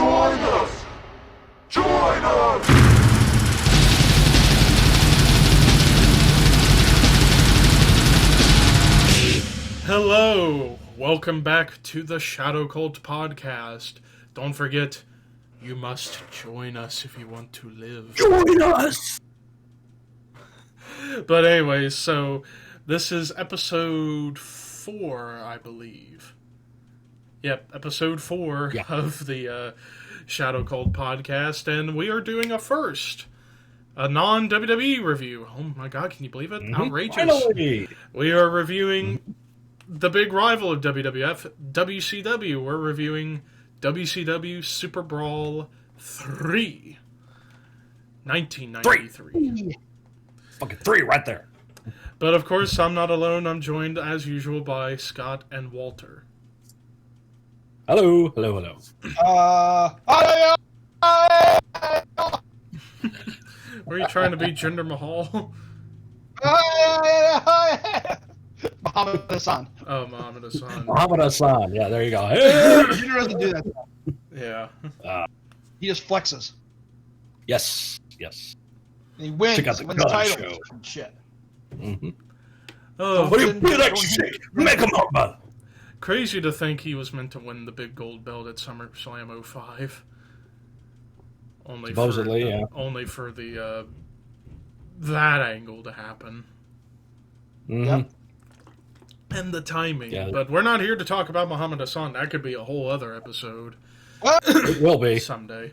Join us! Join us! Hello! Welcome back to the Shadow Cult podcast. Don't forget, you must join us if you want to live. Join us! But anyways, so this is episode 4, I believe. Yep, episode 4 of the Shadow Cult podcast, and we are doing a first. A non-WWE review. Oh my god, can you believe it? Mm-hmm. Outrageous. Finally. We are reviewing the big rival of WWF, WCW. We're reviewing WCW SuperBrawl III. 1993. Fucking 3 right there. But of course, I'm not alone. I'm joined, as usual, by Scott and Walter. Hello. Hello. Were you trying to be Jinder Mahal? Muhammad Hassan. Oh, Muhammad Hassan. Muhammad Hassan. Yeah, there you go. Jinder doesn't do that. Yeah. He just flexes. Yes. And he wins. He wins the title. Shit. Mm-hmm. Oh, what do you like to say? Make him up, man. Crazy to think he was meant to win the big gold belt at SummerSlam 05. Only for the that angle to happen. Mm-hmm. Yep. And the timing. Yeah. But we're not here to talk about Muhammad Hassan. That could be a whole other episode. It will be. Someday.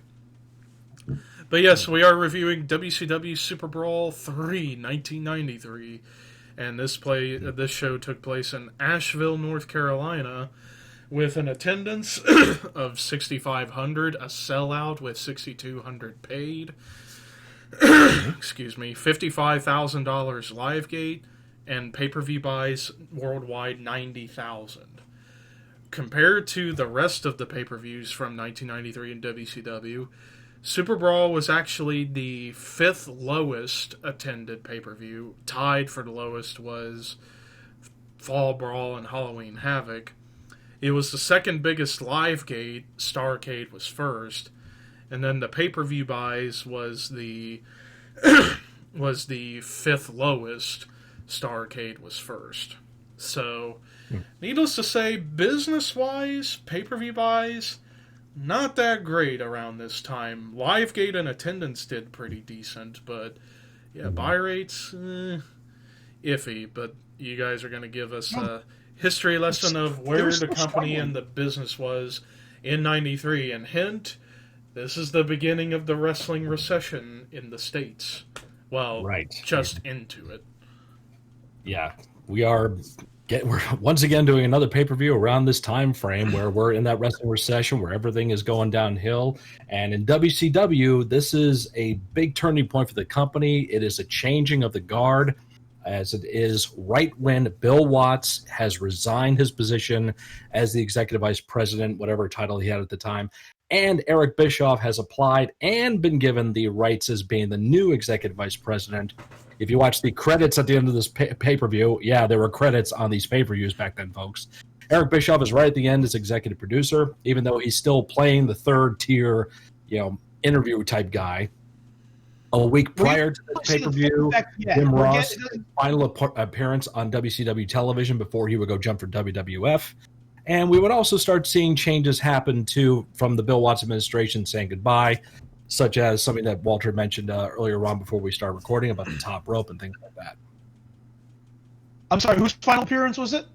But yes, we are reviewing WCW SuperBrawl III, 1993. And this show took place in Asheville, North Carolina, with an attendance of 6,500, a sellout with 6,200 paid. Excuse me, $55,000 live gate, and pay-per-view buys worldwide 90,000. Compared to the rest of the pay-per-views from 1993 in WCW, SuperBrawl was actually the 5th lowest attended pay-per-view. Tied for the lowest was Fall Brawl and Halloween Havoc. It was the second biggest live gate. Starrcade was first. And then the pay-per-view buys was the 5th lowest. Starrcade was first. So, needless to say, business-wise, pay-per-view buys, not that great around this time. Livegate and attendance did pretty decent, but buy rates, iffy. But you guys are going to give us a history lesson of where the company and the business was in 93. And hint, this is the beginning of the wrestling recession in the States. Well, just into it. Yeah, we're once again doing another pay-per-view around this time frame where we're in that wrestling recession where everything is going downhill. And in WCW, this is a big turning point for the company. It is a changing of the guard, as it is right when Bill Watts has resigned his position as the executive vice president, whatever title he had at the time, and Eric Bischoff has applied and been given the rights as being the new executive vice president. If you watch the credits at the end of this pay-per-view, there were credits on these pay-per-views back then, folks. Eric Bischoff is right at the end as executive producer, even though he's still playing the third-tier, interview type guy. A week prior to the pay-per-view, Jim Ross' final appearance on WCW television before he would go jump for WWF. And we would also start seeing changes happen, too, from the Bill Watts administration saying goodbye, such as something that Walter mentioned earlier on before we started recording about the top rope and things like that. I'm sorry, whose final appearance was it?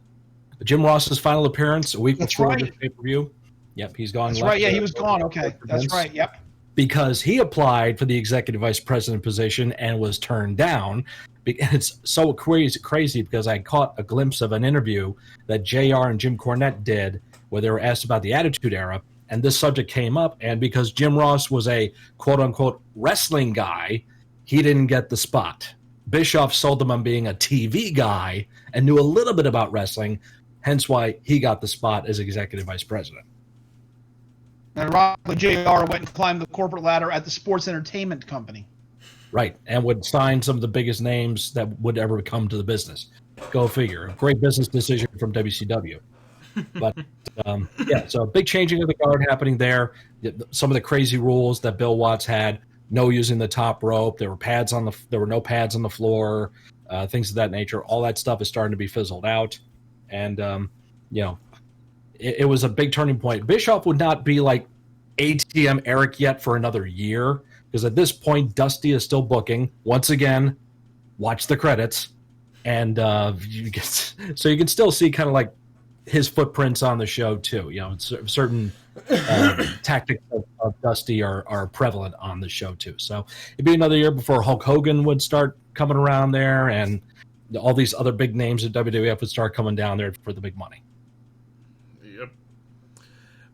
Jim Ross's final appearance a week before the pay-per-view. Yep, he's gone. That's right, he was gone. Okay, that's right, yep. Because he applied for the executive vice president position and was turned down. It's so crazy because I caught a glimpse of an interview that JR and Jim Cornette did where they were asked about the Attitude Era, and this subject came up, and because Jim Ross was a quote-unquote wrestling guy, he didn't get the spot. Bischoff sold them on being a TV guy and knew a little bit about wrestling, hence why he got the spot as executive vice president. And ironically, JR went and climbed the corporate ladder at the sports entertainment company. Right, and would sign some of the biggest names that would ever come to the business. Go figure. Great business decision from WCW. But yeah, so a big changing of the guard happening there. Some of the crazy rules that Bill Watts had: no using the top rope. There were no pads on the floor, things of that nature. All that stuff is starting to be fizzled out, and it was a big turning point. Bischoff would not be like ATM Eric yet for another year, because at this point Dusty is still booking. Once again, watch the credits, and you can still see kind of like his footprints on the show too. Certain tactics of Dusty are prevalent on the show too. So it'd be another year before Hulk Hogan would start coming around there, and all these other big names at WWF would start coming down there for the big money. Yep.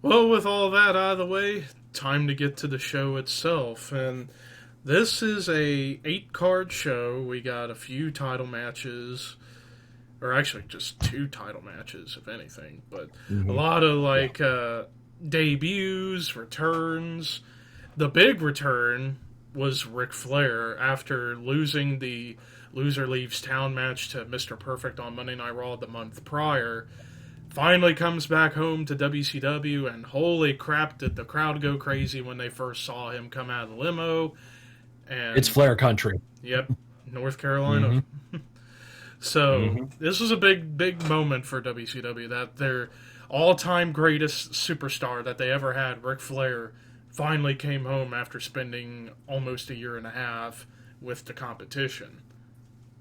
Well, with all that out of the way, time to get to the show itself. And this is a 8-card show. We got a few title matches, or actually just 2 title matches, if anything. But a lot of debuts, returns. The big return was Ric Flair after losing the Loser Leaves Town match to Mr. Perfect on Monday Night Raw the month prior. Finally comes back home to WCW, and holy crap, did the crowd go crazy when they first saw him come out of the limo. And it's Flair country. Yep, North Carolina. So this was a big moment for WCW, that their all-time greatest superstar that they ever had, Ric Flair, finally came home after spending almost a year and a half with the competition.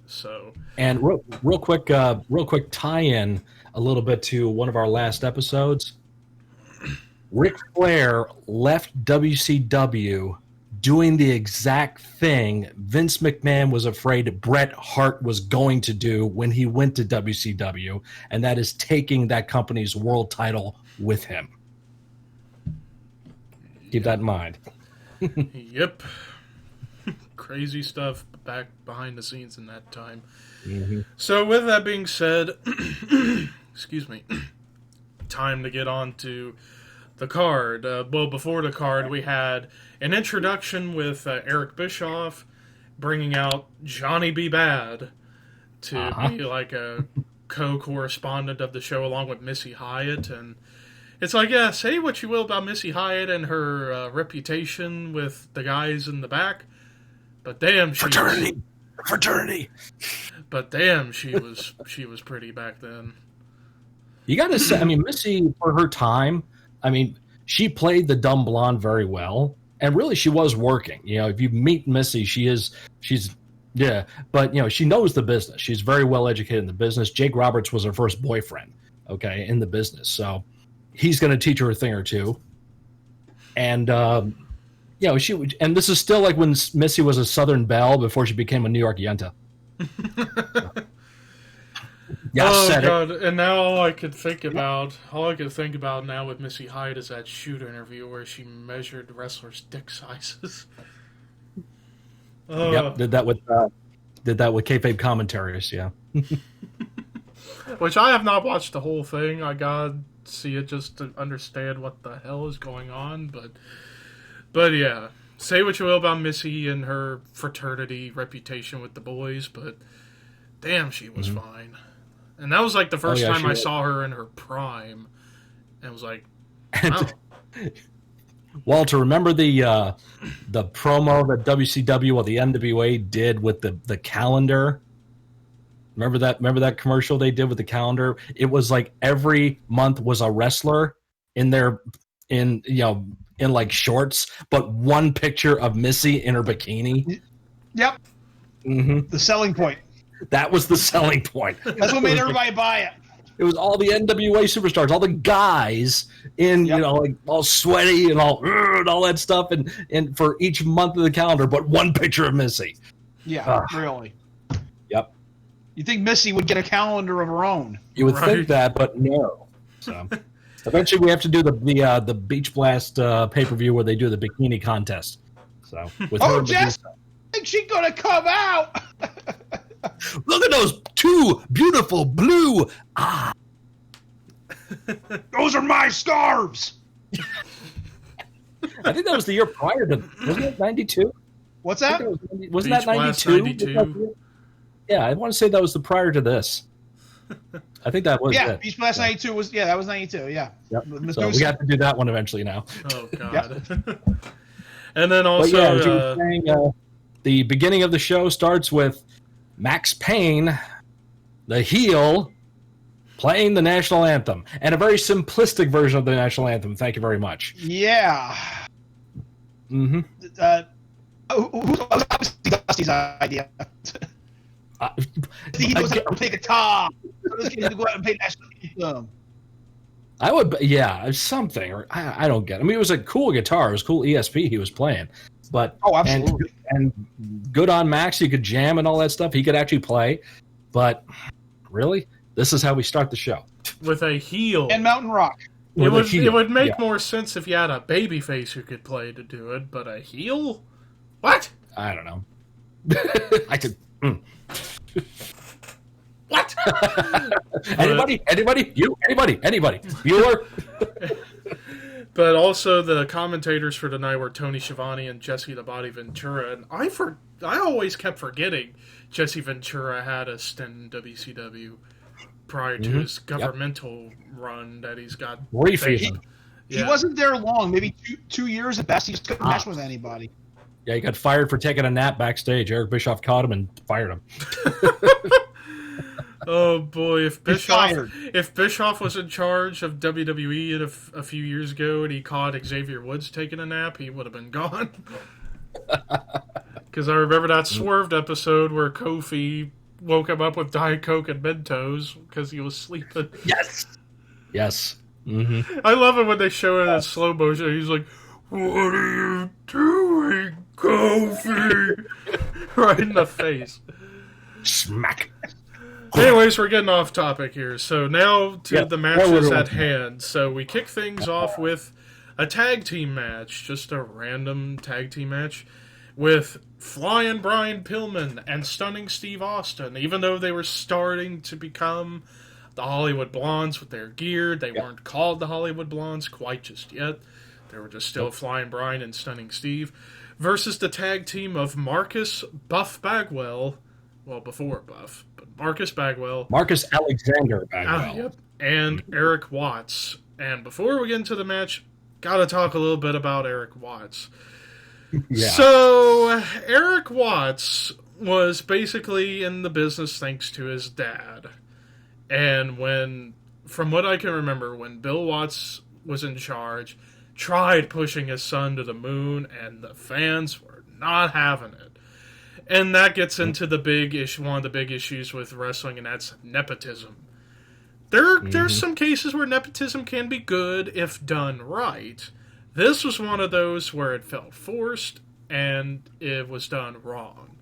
So, and real quick tie-in a little bit to one of our last episodes. Ric Flair left WCW doing the exact thing Vince McMahon was afraid Bret Hart was going to do when he went to WCW, and that is taking that company's world title with him. Keep that in mind. Yep. Crazy stuff back behind the scenes in that time. So with that being said, excuse me, time to get on to the card. Before the card, we had an introduction with Eric Bischoff bringing out Johnny B. Bad to be like a co-correspondent of the show along with Missy Hyatt. And it's like, yeah, say what you will about Missy Hyatt and her reputation with the guys in the back, but damn, fraternity. But damn, she was pretty back then. You got to say, I mean, Missy, for her time, I mean, she played the dumb blonde very well, and really, she was working. If you meet Missy, she's but she knows the business. She's very well educated in the business. Jake Roberts was her first boyfriend, in the business, so he's going to teach her a thing or two. And and this is still like when Missy was a Southern belle before she became a New York Yenta. God! And now all I could think about now with Missy Hyatt is that shoot interview where she measured wrestlers' dick sizes. Yep, did that with kayfabe commentaries, yeah. Which I have not watched the whole thing. I gotta see it just to understand what the hell is going on, but yeah. Say what you will about Missy and her fraternity reputation with the boys, but damn, she was fine. And that was like the first time I saw her in her prime. And it was like, wow. Walter, remember the promo that WCW or the NWA did with the calendar? Remember that commercial they did with the calendar? It was like every month was a wrestler in like shorts, but one picture of Missy in her bikini. Yep. The selling point. That was the selling point. That's what made everybody buy it. It was all the NWA superstars, all the guys in, like all sweaty and all that stuff, and for each month of the calendar, but one picture of Missy. Yeah, really. Yep. You think Missy would get a calendar of her own? You would think that, but no. So eventually, we have to do the Beach Blast pay-per-view where they do the bikini contest. So with her, Jess, I think she's gonna come out. Look at those 2 beautiful blue. Those are my scarves. I think that was the year prior to, wasn't it 92? What's that? Wasn't that 92? Yeah, I want to say that was the prior to this. I think that was Yeah, it. Beach Blast 92 was, that was 92, yeah. Yep. Medusa. So we have to do that one eventually now. Oh God. And then also, But yeah, as you were saying, the beginning of the show starts with Max Payne, the heel, playing the national anthem, and a very simplistic version of the national anthem. Thank you very much. Yeah. Mm-hmm. Obviously Dusty's idea. He knows how to play guitar. He to go out and play national anthem. I would, something. Or I don't get it. I mean, it was a cool guitar. It was a cool ESP he was playing. But absolutely. And good on Max. He could jam and all that stuff. He could actually play. But really, this is how we start the show with a heel and Mountain Rock. It would make more sense if you had a babyface who could play to do it, but a heel? What? I don't know. I could. What? Anybody? You? Anybody? Bueller? But also the commentators for tonight were Tony Schiavone and Jesse the Body Ventura, and I always kept forgetting Jesse Ventura had a stint in WCW prior to his governmental run that he's got. He wasn't there long, maybe 2 years at best. He just couldn't mesh with anybody. Yeah, he got fired for taking a nap backstage. Eric Bischoff caught him and fired him. Oh boy, if Bischoff was in charge of WWE a few years ago and he caught Xavier Woods taking a nap, he would have been gone. Because I remember that Swerved episode where Kofi woke him up with Diet Coke and Mentos because he was sleeping. Yes. Mm-hmm. I love it when they show it in slow motion. He's like, "What are you doing, Kofi?" Right in the face. Smack. Anyways, we're getting off topic here. So now to the matches at hand. So we kick things off with a tag team match, just a random tag team match with Flying Brian Pillman and Stunning Steve Austin. Even though they were starting to become the Hollywood Blondes with their gear, they weren't called the Hollywood Blondes quite just yet. They were just still Flying Brian and Stunning Steve versus the tag team of Marcus Buff Bagwell. Well, before Buff, but Marcus Bagwell. Marcus Alexander Bagwell. And Eric Watts. And before we get into the match, gotta talk a little bit about Eric Watts. Yeah. So, Eric Watts was basically in the business thanks to his dad. And from what I can remember, when Bill Watts was in charge, tried pushing his son to the moon, and the fans were not having it. And that gets into the big issue, one of the big issues with wrestling, and that's nepotism. There's some cases where nepotism can be good if done right. This was one of those where it felt forced and it was done wrong.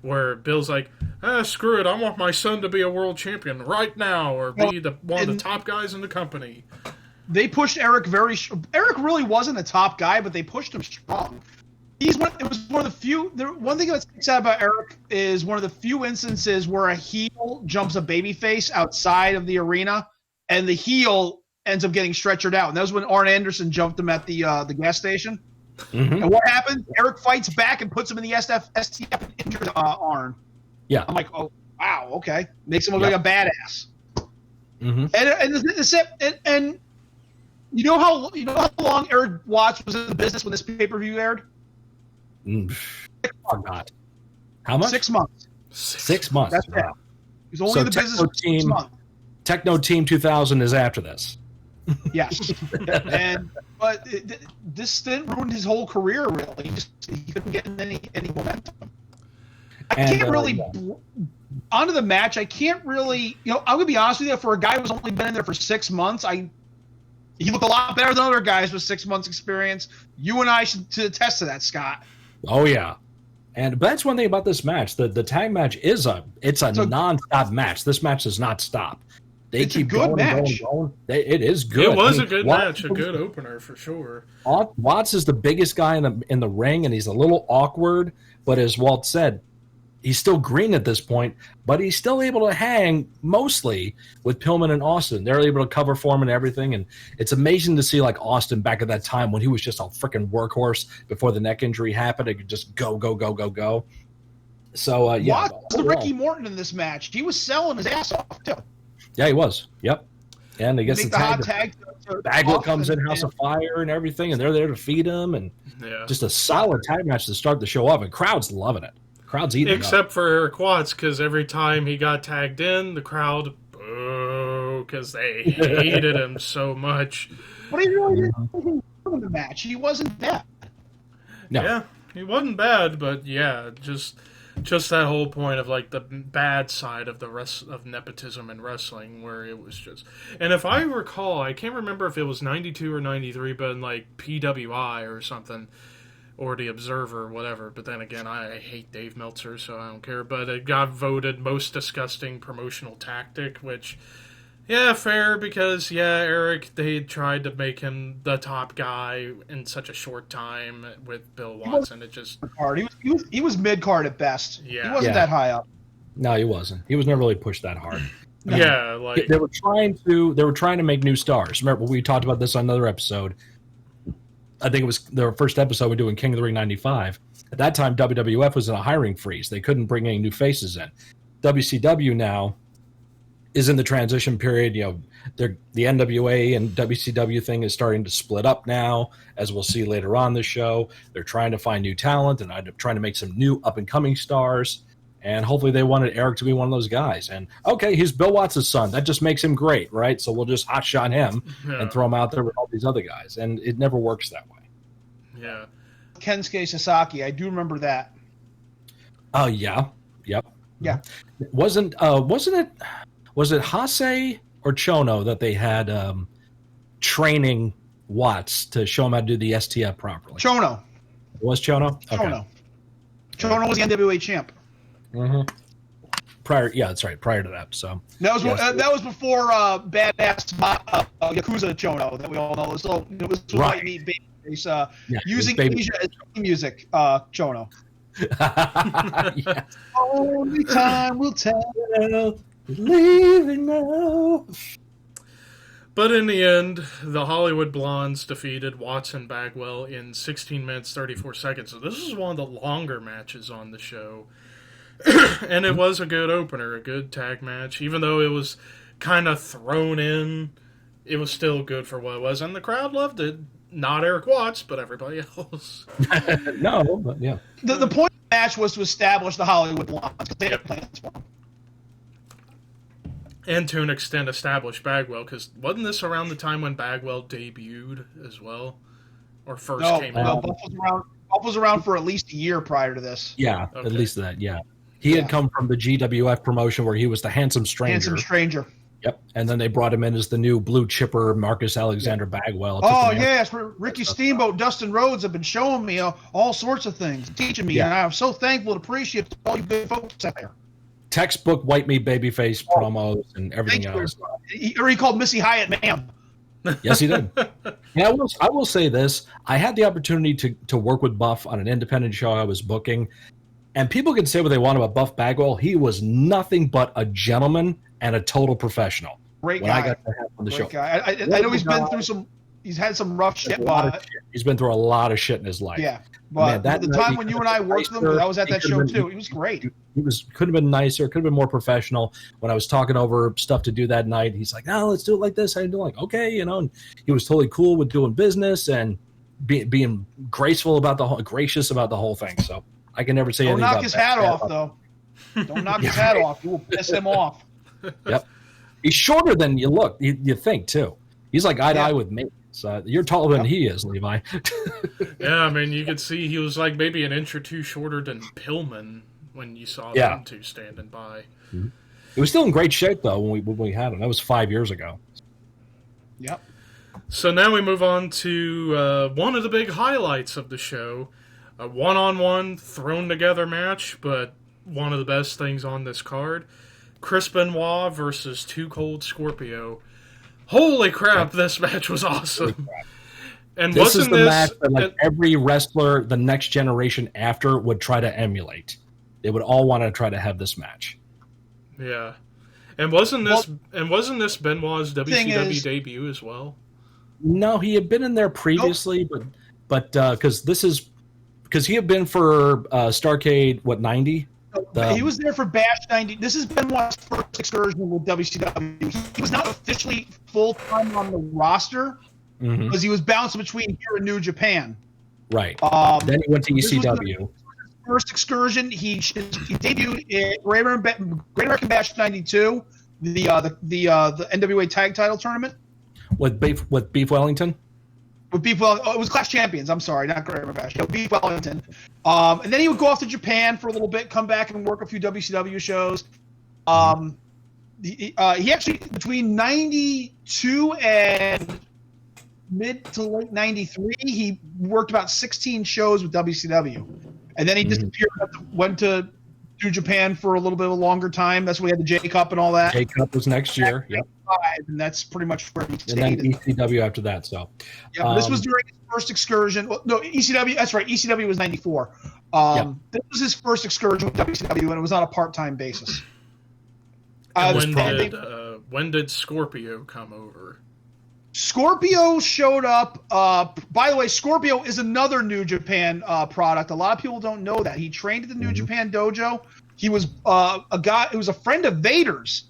Where Bill's like, screw it, I want my son to be a world champion right now, or be one of the top guys in the company. They pushed Eric Eric really wasn't a top guy, but they pushed him strong. It was one of the few. One thing that sticks out about Eric is one of the few instances where a heel jumps a babyface outside of the arena, and the heel ends up getting stretchered out. And that was when Arn Anderson jumped him at the gas station. Mm-hmm. And what happened? Eric fights back and puts him in the STF and injures Arn. Yeah. I'm like, oh wow, okay, makes him look like a badass. Mm-hmm. And you know how long Eric Watts was in the business when this pay-per-view aired? Forgot. How much? 6 months. 6 months. That's it. He was only in the business for 6 months. Techno Team 2000 is after this. Yeah. But this didn't ruin his whole career, really. He couldn't get any momentum. Onto the match, I can't really, I'm going to be honest with you, for a guy who's only been in there for 6 months, he looked a lot better than other guys with 6 months experience. You and I should attest to that, Scott. Oh, yeah. But that's one thing about this match. The tag match is a non-stop match. This match does not stop. They keep going and going. It is good. It was a good match, a good opener for sure. Watts is the biggest guy in the ring, and he's a little awkward. But as Walt said, he's still green at this point, but he's still able to hang mostly with Pillman and Austin. They're able to cover for him and everything, and it's amazing to see like Austin back at that time when he was just a freaking workhorse before the neck injury happened. It could just go. So, Watts was the Ricky Morton in this match. He was selling his ass off, too. Yeah, he was. Yep. And they get Make some the hot tag. tag. Bagwell comes in House of Fire and everything, and they're there to feed him, and just a solid tag match to start the show off, and crowd's loving it. Crowd's eating Except for Eric Watts, because every time he got tagged in, the crowd boo, because they hated him so much. But he really didn't in the match. He wasn't bad. No. Yeah, he wasn't bad, but yeah, just that whole point of like the bad side of of nepotism in wrestling, where it was just. And if I recall, I can't remember if it was 92 or 93, but in like PWI or something, or the Observer, whatever. But then again, I hate Dave Meltzer, so I don't care. But it got voted most disgusting promotional tactic, which, yeah, fair, because, yeah, Eric, they tried to make him the top guy in such a short time with Bill Watson. It just... He was mid-card at best. Yeah. He wasn't that high up. No, he wasn't. He was never really pushed that hard. Yeah, like... They were trying to make new stars. Remember, we talked about this on another episode. I think it was their first episode we doing King of the Ring 95. At that time, WWF was in a hiring freeze. They couldn't bring any new faces in. WCW now is in the transition period. You know, the NWA and WCW thing is starting to split up now, as we'll see later on this show. They're trying to find new talent and trying to make some new up-and-coming stars. And hopefully they wanted Eric to be one of those guys. And, okay, he's Bill Watts' son. That just makes him great, right? So we'll just hotshot him and throw him out there with all these other guys. And it never works that way. Yeah. Kensuke Sasaki, I do remember that. Oh, yeah. Yep. Yeah. Was it Hase or Chono that they had training Watts to show him how to do the STF properly? Chono. It was Chono? Okay. Chono was the NWA champ. Mm-hmm. Prior to that. So that was before badass Yakuza Chono that we all know. So it was right. White Meat Babyface using Asia as music. Chono. Yeah. Only time will tell. Leaving now. But in the end, the Hollywood Blondes defeated Watts and Bagwell in 16 minutes 34 seconds. So this is one of the longer matches on the show. And it was a good opener, a good tag match. Even though it was kind of thrown in, it was still good for what it was. And the crowd loved it. Not Eric Watts, but everybody else. No, but yeah. The point of the match was to establish the Hollywood Blondes because they had plans for them. And to an extent establish Bagwell, because wasn't this around the time when Bagwell debuted as well? Or first came out? No, Buff was around for at least a year prior to this. Yeah, Okay. at least that, yeah. He had come from the GWF promotion where he was the handsome stranger. Handsome stranger. Yep. And then they brought him in as the new blue chipper Marcus Alexander Bagwell. Oh, yes. Ricky Steamboat, Dustin Rhodes have been showing me all sorts of things, teaching me, and I'm so thankful and appreciative to all you good folks out there. Textbook white meat babyface promos and everything else. He called Missy Hyatt ma'am. Yes, he did. Yeah, I will say this. I had the opportunity to work with Buff on an independent show I was booking, and people can say what they want about Buff Bagwell. He was nothing but a gentleman and a total professional. Great when guy. I got to have on the show. Guy. I know he's had some rough shit. He's been through a lot of shit in his life. Yeah. But the time when you and I worked with him, I was at that show too. He was great. Could have been nicer, could have been more professional. When I was talking over stuff to do that night, he's like, "No, let's do it like this." I do like, okay, and he was totally cool with doing business and being gracious about the whole thing. So I can never say anything. Don't knock his hat off, though. Don't knock his hat off. You will piss him off. Yep. He's shorter than you look. You think too. He's like eye to eye with me. So you're taller than he is, Levi. Yeah, I mean, you could see he was like maybe an inch or two shorter than Pillman when you saw them two standing by. Mm-hmm. He was still in great shape, though, when we had him. That was 5 years ago. Yep. So now we move on to one of the big highlights of the show, a one-on-one thrown-together match, but one of the best things on this card. Chris Benoit versus Too Cold Scorpio. Holy crap, this match was awesome. And this is the match that every wrestler the next generation after would try to emulate. They would all want to try to have this match. Yeah. And wasn't this Benoit's WCW debut as well? No, he had been in there previously, but because he had been for Starrcade 90? He was there for Bash 90. This is Benoit's first excursion with WCW. He was not officially full-time on the roster because he was bouncing between here and New Japan. Right. Then he went to ECW. First excursion, he debuted in Great American Bash '92, the NWA Tag Title Tournament With Beef Wellington. with Beef Wellington. Oh, it was Clash Champions. I'm sorry, not Great American Bash. No, Beef Wellington. And then he would go off to Japan for a little bit, come back and work a few WCW shows. He actually between '92 and mid to late '93, he worked about 16 shows with WCW. And then he disappeared, went to Japan for a little bit of a longer time. That's when we had the J Cup and all that. J Cup was next year. Yep. And that's pretty much where he stayed. And then ECW after that. So, yeah, this was during his first excursion. Well, no, ECW. That's right. ECW was '94. This was his first excursion with WCW, and it was on a part-time basis. When did Scorpio come over? Scorpio showed up. By the way, Scorpio is another New Japan product. A lot of people don't know that. He trained at the New Japan dojo. He was a guy. It was a friend of Vader's,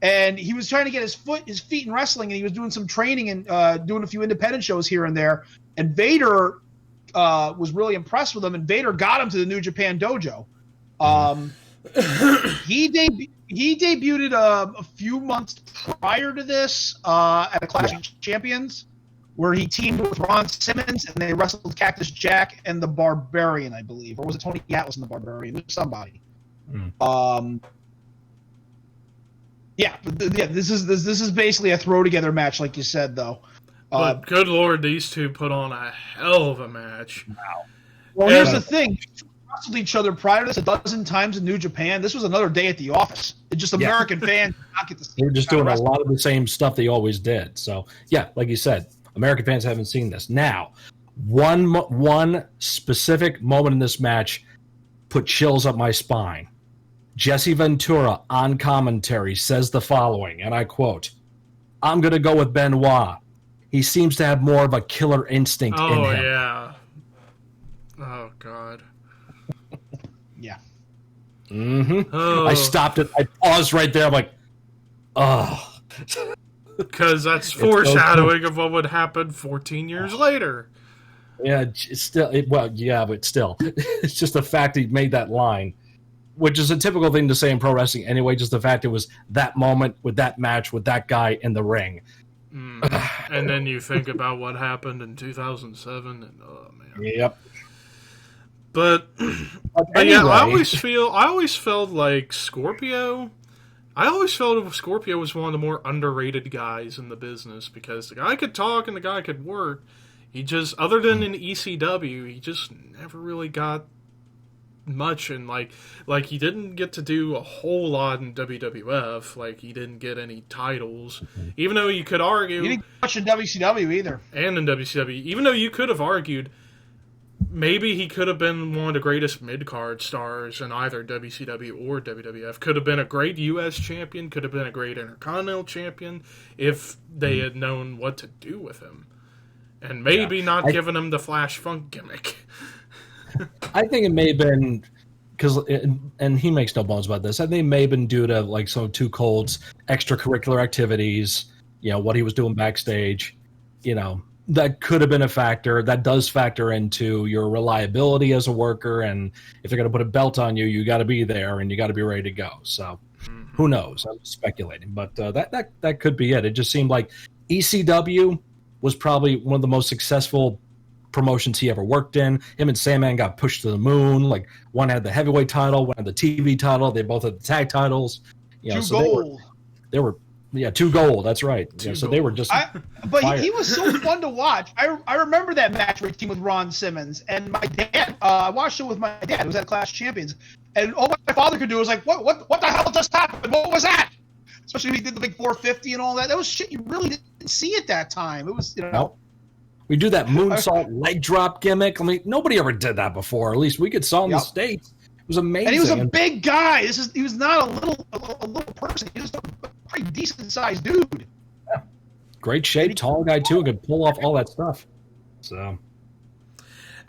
and he was trying to get his feet in wrestling, and he was doing some training and doing a few independent shows here and there. And Vader was really impressed with him, and Vader got him to the New Japan dojo. He debuted a few months prior to this at a Clash of Champions, where he teamed with Ron Simmons and they wrestled Cactus Jack and the Barbarian, I believe, or was it Tony Atlas and the Barbarian? It was somebody. This is basically a throw together match, like you said, though. But good lord, these two put on a hell of a match. Wow. Well, here's the thing. Wrestled each other prior to this a dozen times in New Japan. This was another day at the office. It just American fans did not get to see. They were just doing a lot of the same stuff they always did. So yeah, like you said, American fans haven't seen this. Now, one specific moment in this match put chills up my spine. Jesse Ventura on commentary says the following, and I quote, "I'm going to go with Benoit. He seems to have more of a killer instinct in him." Oh yeah. Oh god. Yeah. Oh. I stopped it. I paused right there. I'm like, oh. Because that's foreshadowing of what would happen 14 years later. Yeah, it's still, but still. It's just the fact he made that line, which is a typical thing to say in pro wrestling anyway, just the fact it was that moment with that match with that guy in the ring. And then you think about what happened in 2007, and oh, man. Yep. But anyway. yeah, I always felt like Scorpio. I always felt Scorpio was one of the more underrated guys in the business because the guy could talk and the guy could work. He just, other than in ECW, he just never really got much, and like he didn't get to do a whole lot in WWF. Like he didn't get any titles, even though you could argue. He didn't get much in WCW either. And in WCW, even though you could have argued. Maybe he could have been one of the greatest mid-card stars in either WCW or WWF. Could have been a great U.S. champion, could have been a great Intercontinental champion if they had known what to do with him. And maybe not giving him the Flash Funk gimmick. I think it may have been, because, and he makes no bones about this, I think it may have been due to like some Too Cold's extracurricular activities, what he was doing backstage, that could have been a factor. That does factor into your reliability as a worker, and if they're going to put a belt on you, you got to be there and you got to be ready to go. So, who knows? I'm speculating, but that could be it. It just seemed like ECW was probably one of the most successful promotions he ever worked in. Him and Sandman got pushed to the moon. Like one had the heavyweight title, one had the TV title. They both had the tag titles. Two gold. They were. Yeah, 2 gold. That's right. Yeah, so they were just. But he was so fun to watch. I remember that match where he teamed with Ron Simmons, and my dad. I watched it with my dad. It was at Clash of Champions, and all my father could do was like, "What the hell just happened? What was that?" Especially when he did the big 450 and all that. That was shit you really didn't see at that time. It was No. We do that moonsault leg drop gimmick. I mean, nobody ever did that before. At least we could saw in the States. It was amazing. And he was a big guy. He was not a little person. He was a pretty decent sized dude. Yeah. Great shape, tall guy too, and could pull off all that stuff. So.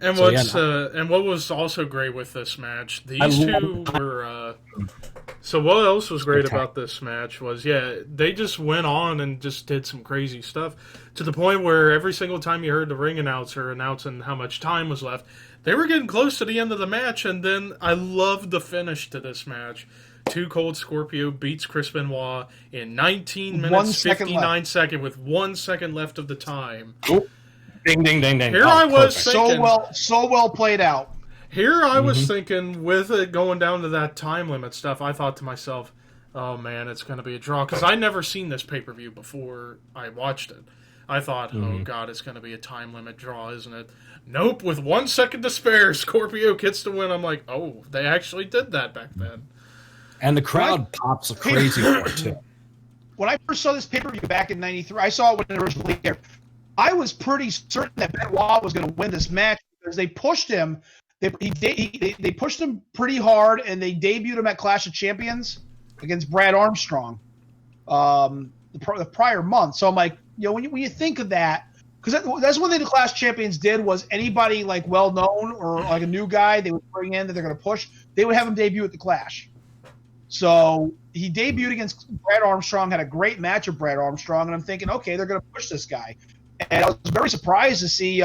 And what was also great with this match, these two were So what else was great about this match was, they just went on and just did some crazy stuff to the point where every single time you heard the ring announcer announcing how much time was left, they were getting close to the end of the match, and then I loved the finish to this match. Too Cold Scorpio beats Chris Benoit in 19 minutes, 59 seconds with 1 second left of the time. Oh. Ding, ding, ding, ding. Here I was thinking... So well played out. Here I was thinking, with it going down to that time limit stuff, I thought to myself, oh man, it's going to be a draw. Because I never seen this pay-per-view before I watched it. I thought, oh god, it's going to be a time limit draw, isn't it? Nope, with 1 second to spare, Scorpio gets the win. I'm like, oh, they actually did that back then. And the crowd pops crazy for it, too. When I first saw this pay-per-view back in '93, I saw it when it originally aired. I was pretty certain that Benoit was going to win this match because they pushed him. They pushed him pretty hard, and they debuted him at Clash of Champions against Brad Armstrong the prior month. So I'm like, when you think of that, because that's one thing the Clash of Champions did was anybody like well-known or like a new guy they would bring in that they're going to push, they would have him debut at the Clash. So he debuted against Brad Armstrong, had a great match with Brad Armstrong, and I'm thinking, okay, they're going to push this guy. And I was very surprised to see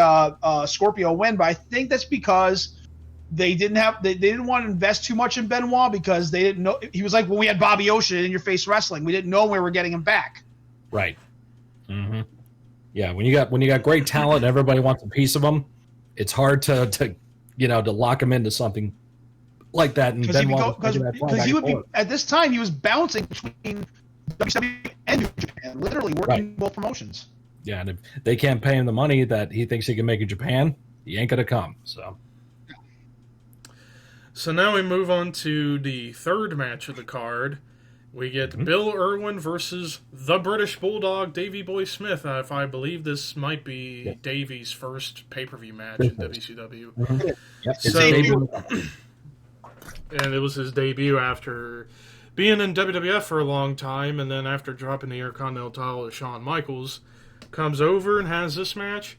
Scorpio win, but I think that's because they didn't want to invest too much in Benoit because they didn't know. He was like when we had Bobby Ocean in Your Face Wrestling. We didn't know we were getting him back. Right. Mm-hmm. Yeah, when you got great talent and everybody wants a piece of them, it's hard to lock him into something like that. And because he would be at this time he was bouncing between WCW and New Japan, literally working both promotions. Yeah, and if they can't pay him the money that he thinks he can make in Japan, he ain't gonna come. So now we move on to the third match of the card. We get Bill Irwin versus the British Bulldog, Davey Boy Smith. If I believe this might be Davey's first pay-per-view match in WCW. And it was his debut after being in WWF for a long time, and then after dropping the Intercontinental title to Shawn Michaels, comes over and has this match.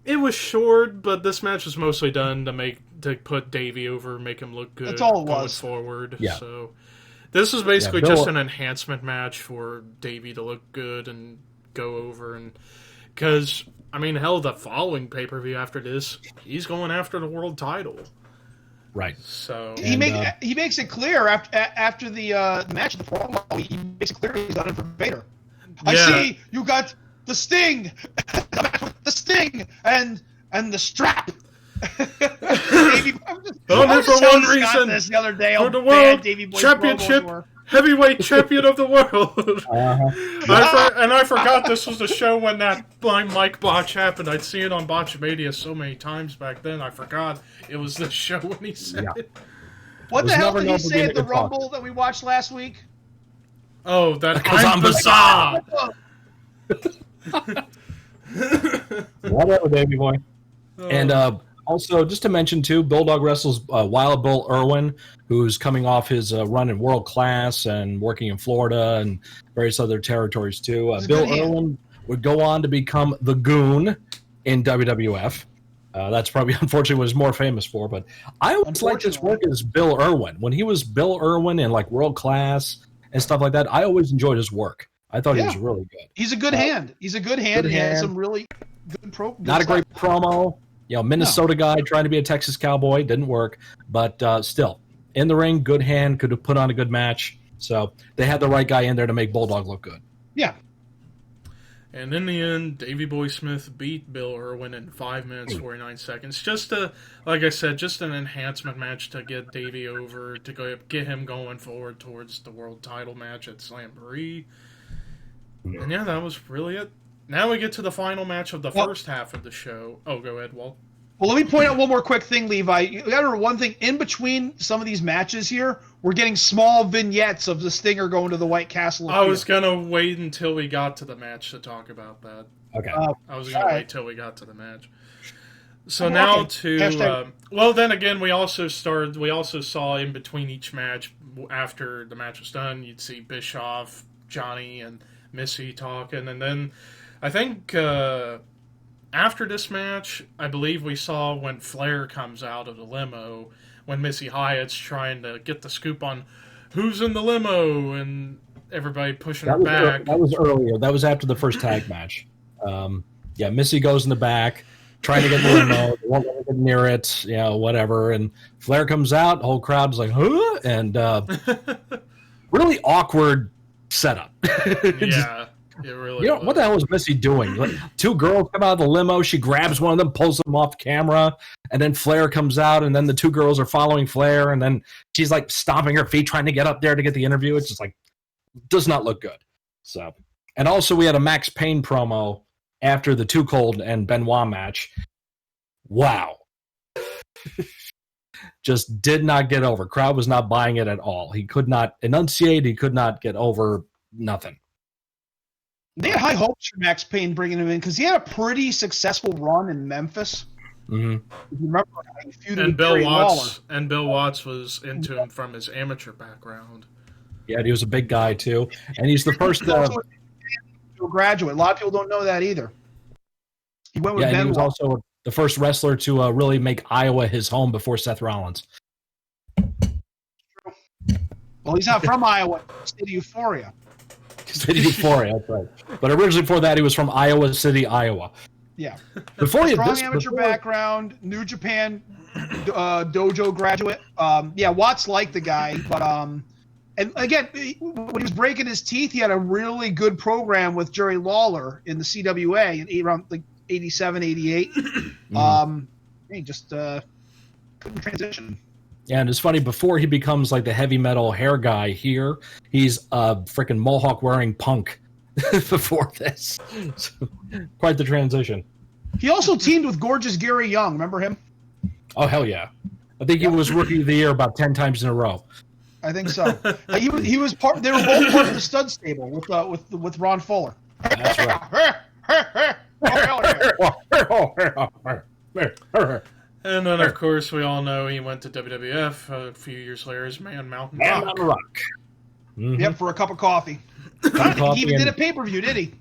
It was short, but this match was mostly done to put Davey over, make him look good. That's all it going was. Forward. Yeah. So this was basically just an enhancement match for Davey to look good and go over, and because hell, the following pay-per-view after this, he's going after the world title. Right. So he makes it clear after the match, the promo. He makes it clear he's done it for Vader. I see you got the Sting, the Sting, and the strap. Only for one reason. This the other day, for the world championship, heavyweight champion of the world. I forgot this was the show when that blind Mike botch happened. I'd seen it on Botchamania so many times back then. I forgot it was this show when he said it. What the hell did he say at the Rumble that we watched last week? Oh, that I'm bizarre. Whatever, baby boy. And also, just to mention, too, Bulldog wrestles Wild Bull Irwin, who's coming off his run in World Class and working in Florida and various other territories, too. Bill Irwin would go on to become the Goon in WWF. That's probably, unfortunately, what he's more famous for. But I always liked his work as Bill Irwin. When he was Bill Irwin in, like, World Class and stuff like that, I always enjoyed his work. I thought he was really good. He's a good hand. He's a good hand. He had some really good Not a great promo. Minnesota guy trying to be a Texas cowboy. Didn't work. But still, in the ring, good hand. Could have put on a good match. So they had the right guy in there to make Bulldog look good. Yeah. And in the end, Davey Boy Smith beat Bill Irwin in 5 minutes, 49 seconds. Just like I said, just an enhancement match to get Davey over, to get him going forward towards the world title match at Slamboree. And yeah, that was really it. Now we get to the final match of the first half of the show. Oh, go ahead, Walt. Well, let me point out one more quick thing, Levi. You got to remember one thing. In between some of these matches here, we're getting small vignettes of the Stinger going to the White Castle. I was going to wait until we got to the match to talk about that. Okay. I was going to wait till we got to the match. So now well, then again, we also saw in between each match, after the match was done, you'd see Bischoff, Johnny, and Missy talking, and then I think after this match, I believe we saw when Flair comes out of the limo, when Missy Hyatt's trying to get the scoop on who's in the limo, and everybody pushing her back. That was earlier. That was after the first tag match. Yeah, Missy goes in the back, trying to get the limo. They won't let her get near it, whatever. And Flair comes out. The whole crowd's like, huh? And really awkward setup. Yeah, it really was. What the hell was Missy doing? Like, two girls come out of the limo. She grabs one of them, pulls them off camera, and then Flair comes out, and then the two girls are following Flair, and then she's like stomping her feet, trying to get up there to get the interview. It's just like, does not look good. So, and also we had a Max Payne promo after the Too Cold and Benoit match. Wow. Just did not get over. Crowd was not buying it at all. He could not enunciate. He could not get over nothing. They had high hopes for Max Payne bringing him in because he had a pretty successful run in Memphis. Mm-hmm. If you remember, he feuded And with Bill Jerry Watts Lawler. and Bill Watts was into him from his amateur background. Yeah, he was a big guy too, and he's the first. He was also a graduate. A lot of people don't know that either. He went with And he was Benoit. also the first wrestler to really make Iowa his home before Seth Rollins. Well, he's not from Iowa. State of Euphoria. City Euphoria, that's right. But originally before that, he was from Iowa City, Iowa. Yeah. Before Strong amateur background, New Japan dojo graduate. Yeah, Watts liked the guy, but and again, when he was breaking his teeth, he had a really good program with Jerry Lawler in the CWA in around like 87, 88. He just couldn't transition. Yeah, and it's funny, before he becomes like the heavy metal hair guy here, he's a freaking mohawk wearing punk before this. So, quite the transition. He also teamed with gorgeous Gary Young. Remember him? Oh, hell yeah. I think he was Rookie of the Year about 10 times in a row. I think so. He was part. They were both part of the stud stable with Ron Fuller. That's right. And then, of course, we all know he went to WWF a few years later as Man Mountain Man Rock. on Rock. Mm-hmm. Yep, for a cup of coffee. I don't think he even did a pay-per-view, did he?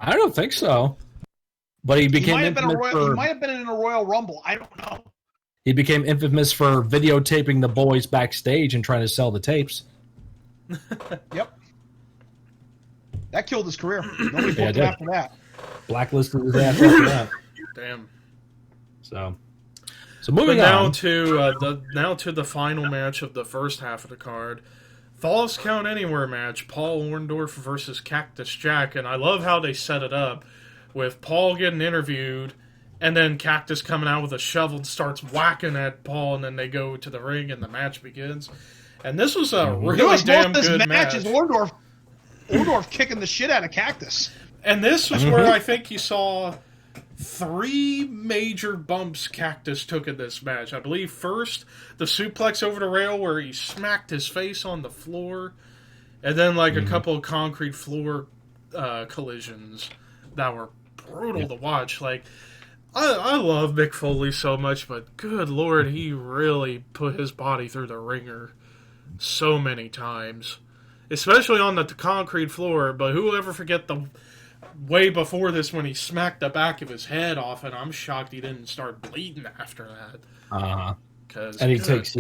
I don't think so. But he became he infamous might have been in a Royal Rumble. I don't know. He became infamous for videotaping the boys backstage and trying to sell the tapes. Yep. That killed his career. Nobody booked him after that. Blacklisted his ass after that. Damn. So moving now on to the final match of the first half of the card. Falls Count Anywhere match, Paul Orndorff versus Cactus Jack, and I love how they set it up with Paul getting interviewed and then Cactus coming out with a shovel and starts whacking at Paul, and then they go to the ring and the match begins. And this was a really damn good match. Is Orndorff kicking the shit out of Cactus. And this was where I think you saw 3 major bumps Cactus took in this match. I believe first, the suplex over the rail where he smacked his face on the floor, and then like a couple of concrete floor collisions that were brutal to watch. Like, I love Mick Foley so much, but good Lord, he really put his body through the ringer so many times. Especially on the concrete floor, but who will ever forget the way before this when he smacked the back of his head off, and I'm shocked he didn't start bleeding after that. And he takes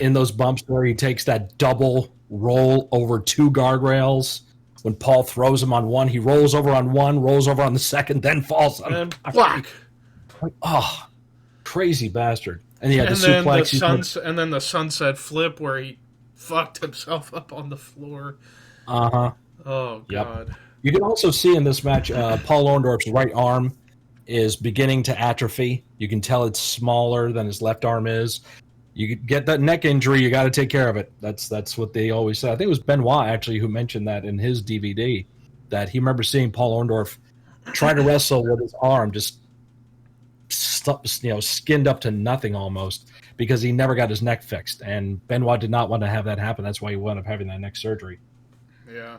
in those bumps where he takes that double roll over 2 guardrails. When Paul throws him on one, he rolls over on one, rolls over on the second, then falls on and whack. Like, oh, crazy bastard! And yeah, and the then suplex. And then the sunset flip where he fucked himself up on the floor. Oh God. You can also see in this match, Paul Orndorff's right arm is beginning to atrophy. You can tell it's smaller than his left arm is. You get that neck injury, you got to take care of it. That's what they always say. I think it was Benoit actually who mentioned that in his DVD, that he remembers seeing Paul Orndorff try to wrestle with his arm just skinned up to nothing almost, because he never got his neck fixed. And Benoit did not want to have that happen. That's why he wound up having that neck surgery. Yeah.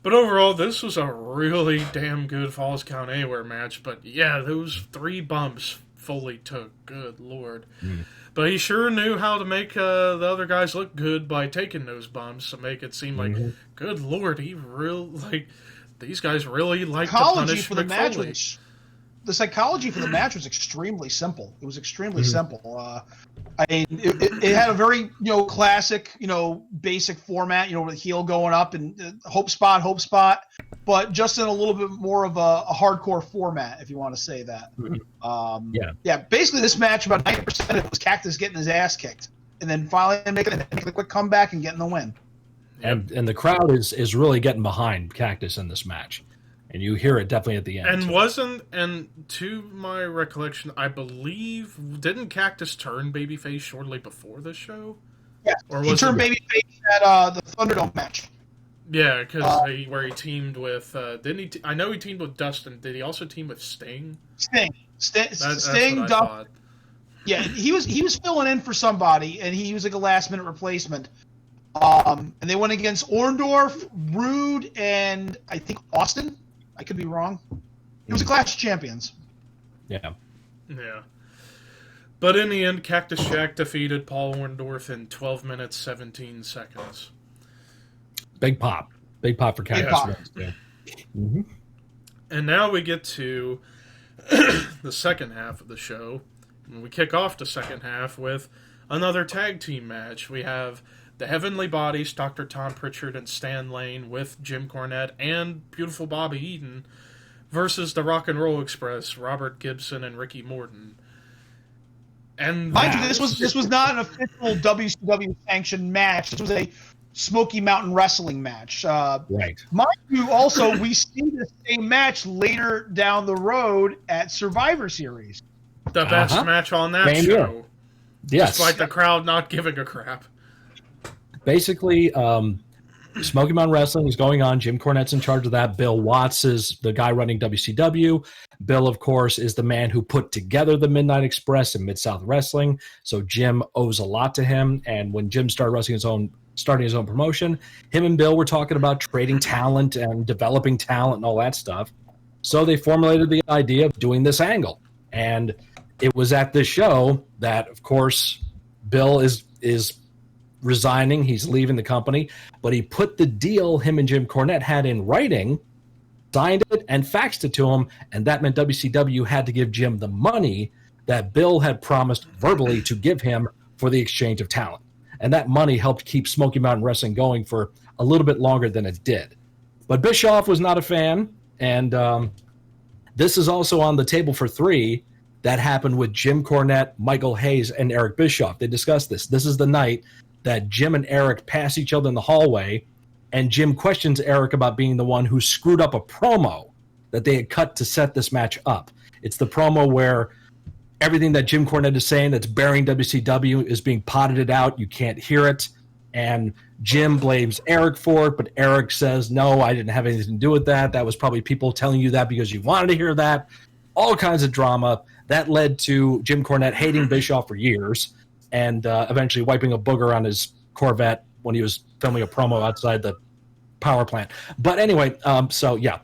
But overall, this was a really damn good Falls Count Anywhere match. But yeah, those 3 bumps Foley took. Good Lord. But he sure knew how to make the other guys look good by taking those bumps to make it seem like, good Lord, these guys really like to punish for the match Foley. The psychology for the match was extremely simple. It was extremely simple. I mean, it had a very, classic, basic format, with the heel going up and hope spot, but just in a little bit more of a hardcore format, if you want to say that. Yeah. Basically, this match, about 90% of it was Cactus getting his ass kicked, and then finally making a quick comeback and getting the win. And the crowd is really getting behind Cactus in this match. And you hear it definitely at the end. And to my recollection, I believe, didn't Cactus turn babyface shortly before this show? Yeah, he turned babyface at the Thunderdome match. Yeah, because where he teamed with, didn't he? I know he teamed with Dustin. Did he also team with Sting? Sting, that's what I thought. Yeah, he was filling in for somebody, and he was like a last minute replacement. And they went against Orndorff, Rude, and I think Austin. I could be wrong. It was a Clash of Champions. Yeah. Yeah. But in the end, Cactus Jack defeated Paul Orndorff in 12 minutes, 17 seconds. Big pop. Big pop for Cactus. Yeah. Mm-hmm. And now we get to the second half of the show. And we kick off the second half with another tag team match. We have the Heavenly Bodies, Dr. Tom Pritchard and Stan Lane, with Jim Cornette and beautiful Bobby Eaton, versus the Rock and Roll Express, Robert Gibson and Ricky Morton. And mind you, this was not an official WCW sanctioned match. This was a Smoky Mountain Wrestling match. Right. Mind you, also, we see the same match later down the road at Survivor Series. The best match on that Same show. Year. Yes. Despite the crowd not giving a crap. Basically, Smoky Mountain Wrestling is going on. Jim Cornette's in charge of that. Bill Watts is the guy running WCW. Bill, of course, is the man who put together the Midnight Express and Mid-South Wrestling. So Jim owes a lot to him. And when Jim started starting his own promotion, him and Bill were talking about trading talent and developing talent and all that stuff. So they formulated the idea of doing this angle. And it was at this show that, of course, Bill is resigning. He's leaving the company, but he put the deal him and Jim Cornette had in writing, signed it, and faxed it to him, and that meant WCW had to give Jim the money that Bill had promised verbally to give him for the exchange of talent. And that money helped keep Smoky Mountain Wrestling going for a little bit longer than it did. But Bischoff was not a fan, and this is also on the table for three that happened with Jim Cornette, Michael Hayes, and Eric Bischoff. They discussed this. This is the night that Jim and Eric pass each other in the hallway, and Jim questions Eric about being the one who screwed up a promo that they had cut to set this match up. It's the promo where everything that Jim Cornette is saying that's burying WCW is being potted out. You can't hear it. And Jim blames Eric for it, but Eric says, no, I didn't have anything to do with that. That was probably people telling you that because you wanted to hear that. All kinds of drama. That led to Jim Cornette hating Bischoff for years, and eventually wiping a booger on his Corvette when he was filming a promo outside the power plant. But anyway, so yeah.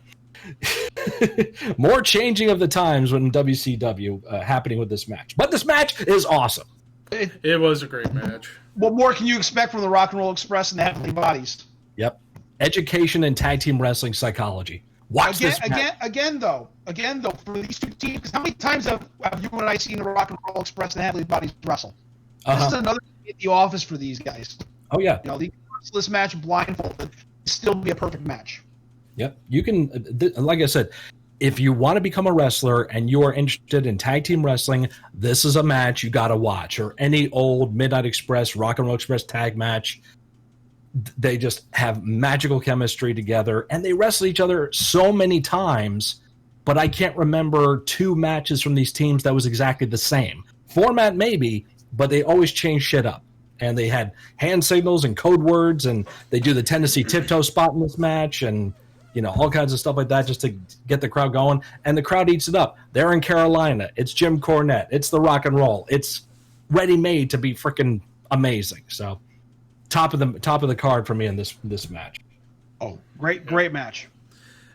More changing of the times when WCW happening with this match. But this match is awesome. It was a great match. What more can you expect from the Rock and Roll Express and the Heavenly Bodies? Yep. Education and tag team wrestling psychology. Watch this match. Again though, for these two teams, because how many times have you and I seen the Rock and Roll Express and the Heavenly Bodies wrestle? This is another day at the office for these guys. Oh, yeah. They this match blindfolded, still be a perfect match. Yep. You can, like I said, if you want to become a wrestler and you are interested in tag team wrestling, this is a match you got to watch. Or any old Midnight Express, Rock and Roll Express tag match. They just have magical chemistry together, and they wrestle each other so many times, but I can't remember two matches from these teams that was exactly the same. Format maybe, but they always change shit up. And they had hand signals and code words, and they do the Tennessee tiptoe spot in this match, and all kinds of stuff like that just to get the crowd going. And the crowd eats it up. They're in Carolina. It's Jim Cornette. It's the Rock and Roll. It's ready-made to be freaking amazing. So top of the card for me in this match. Oh, great match.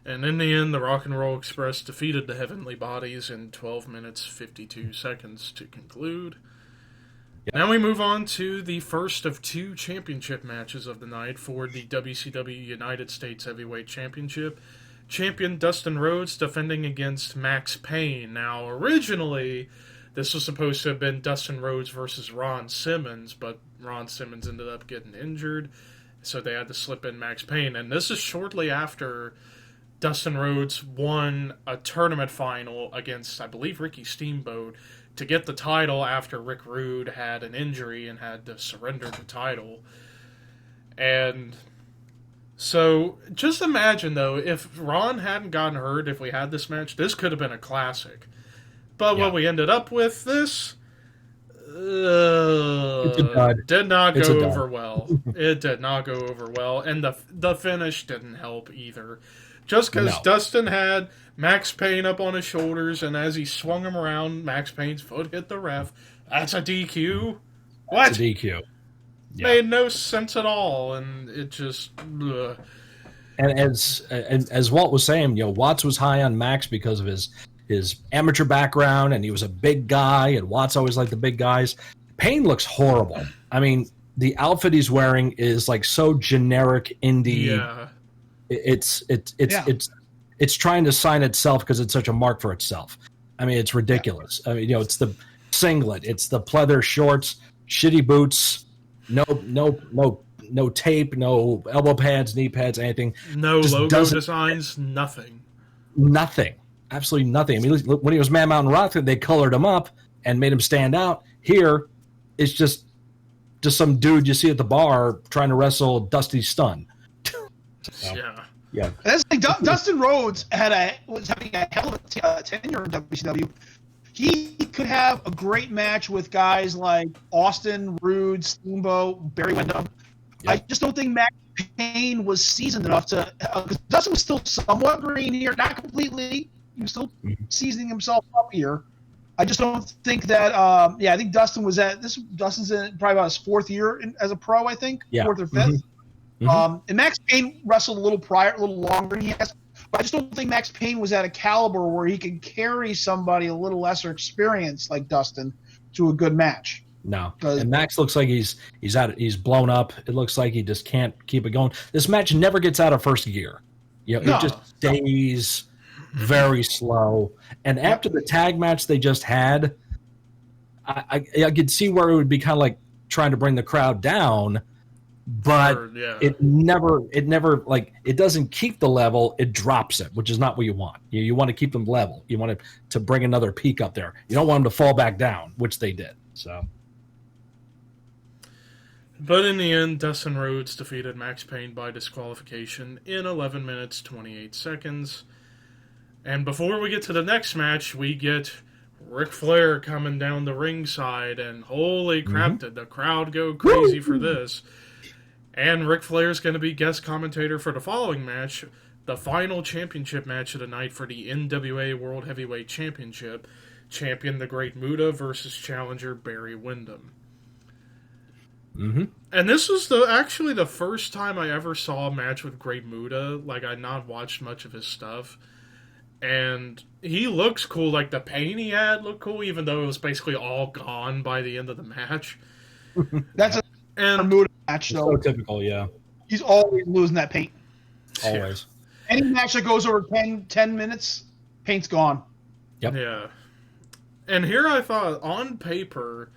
And in the end, the Rock and Roll Express defeated the Heavenly Bodies in 12 minutes, 52 seconds to conclude. Yep. Now we move on to the first of two championship matches of the night for the WCW United States Heavyweight Championship. Champion Dustin Rhodes defending against Max Payne. Now, originally, This was supposed to have been Dustin Rhodes versus Ron Simmons, but Ron Simmons ended up getting injured, so they had to slip in Max Payne. And this is shortly after Dustin Rhodes won a tournament final against, I believe, Ricky Steamboat to get the title after Rick Rude had an injury and had to surrender the title. And so just imagine, though, if Ron hadn't gotten hurt, if we had this match, this could have been a classic. But what we ended up with, this did not go over well. It did not go over well, and the finish didn't help either. Just because Dustin had Max Payne up on his shoulders, and as he swung him around, Max Payne's foot hit the ref. That's a DQ? What? That's a DQ. Yeah. Made no sense at all, and it just... Ugh. And as Walt was saying, Watts was high on Max because of his amateur background, and he was a big guy, and Watts always liked the big guys. Payne looks horrible. I mean, the outfit he's wearing is like so generic indie. Yeah. It's trying to sign itself because it's such a mark for itself. I mean, it's ridiculous. I mean, it's the singlet, it's the pleather shorts, shitty boots, no tape, no elbow pads, knee pads, anything. No logo designs, nothing. Nothing. Absolutely nothing. I mean, when he was Man Mountain Rock, they colored him up and made him stand out. Here, it's just some dude you see at the bar trying to wrestle Dusty Stun. Yeah. That's like Dustin Rhodes was having a hell of a tenure in WCW. He could have a great match with guys like Austin, Rude, Steamboat, Barry Windham. Yep. I just don't think Max Payne was seasoned enough to. Because Dustin was still somewhat green here, not completely. He was still seasoning himself up here. I just don't think that. I think Dustin was Dustin's in probably about his fourth year as a pro. I think fourth or fifth. And Max Payne wrestled a little longer than he has. But I just don't think Max Payne was at a caliber where he could carry somebody a little lesser experienced like Dustin to a good match. No, and Max looks like he's blown up. It looks like he just can't keep it going. This match never gets out of first gear. It just stays very slow. And after the tag match they just had, I could see where it would be kind of like trying to bring the crowd down, but it never like it doesn't keep the level. It drops it, which is not what you want. You want to keep them level. You want to bring another peak up there. You don't want them to fall back down, which they did. So. But in the end, Dustin Rhodes defeated Max Payne by disqualification in 11 minutes, 28 seconds. And before we get to the next match, we get Ric Flair coming down the ringside, and holy crap, did the crowd go crazy for this. And Ric Flair's going to be guest commentator for the following match, the final championship match of the night for the NWA World Heavyweight Championship, champion the Great Muta versus challenger Barry Windham. And this was actually the first time I ever saw a match with Great Muta. Like, I'd not watched much of his stuff. And he looks cool. Like, the pain he had looked cool, even though it was basically all gone by the end of the match. That's a Muta match, though. So typical, yeah. He's always losing that paint. Always. Any match that goes over 10 minutes, paint's gone. Yep. Yeah. And here I thought, on paper,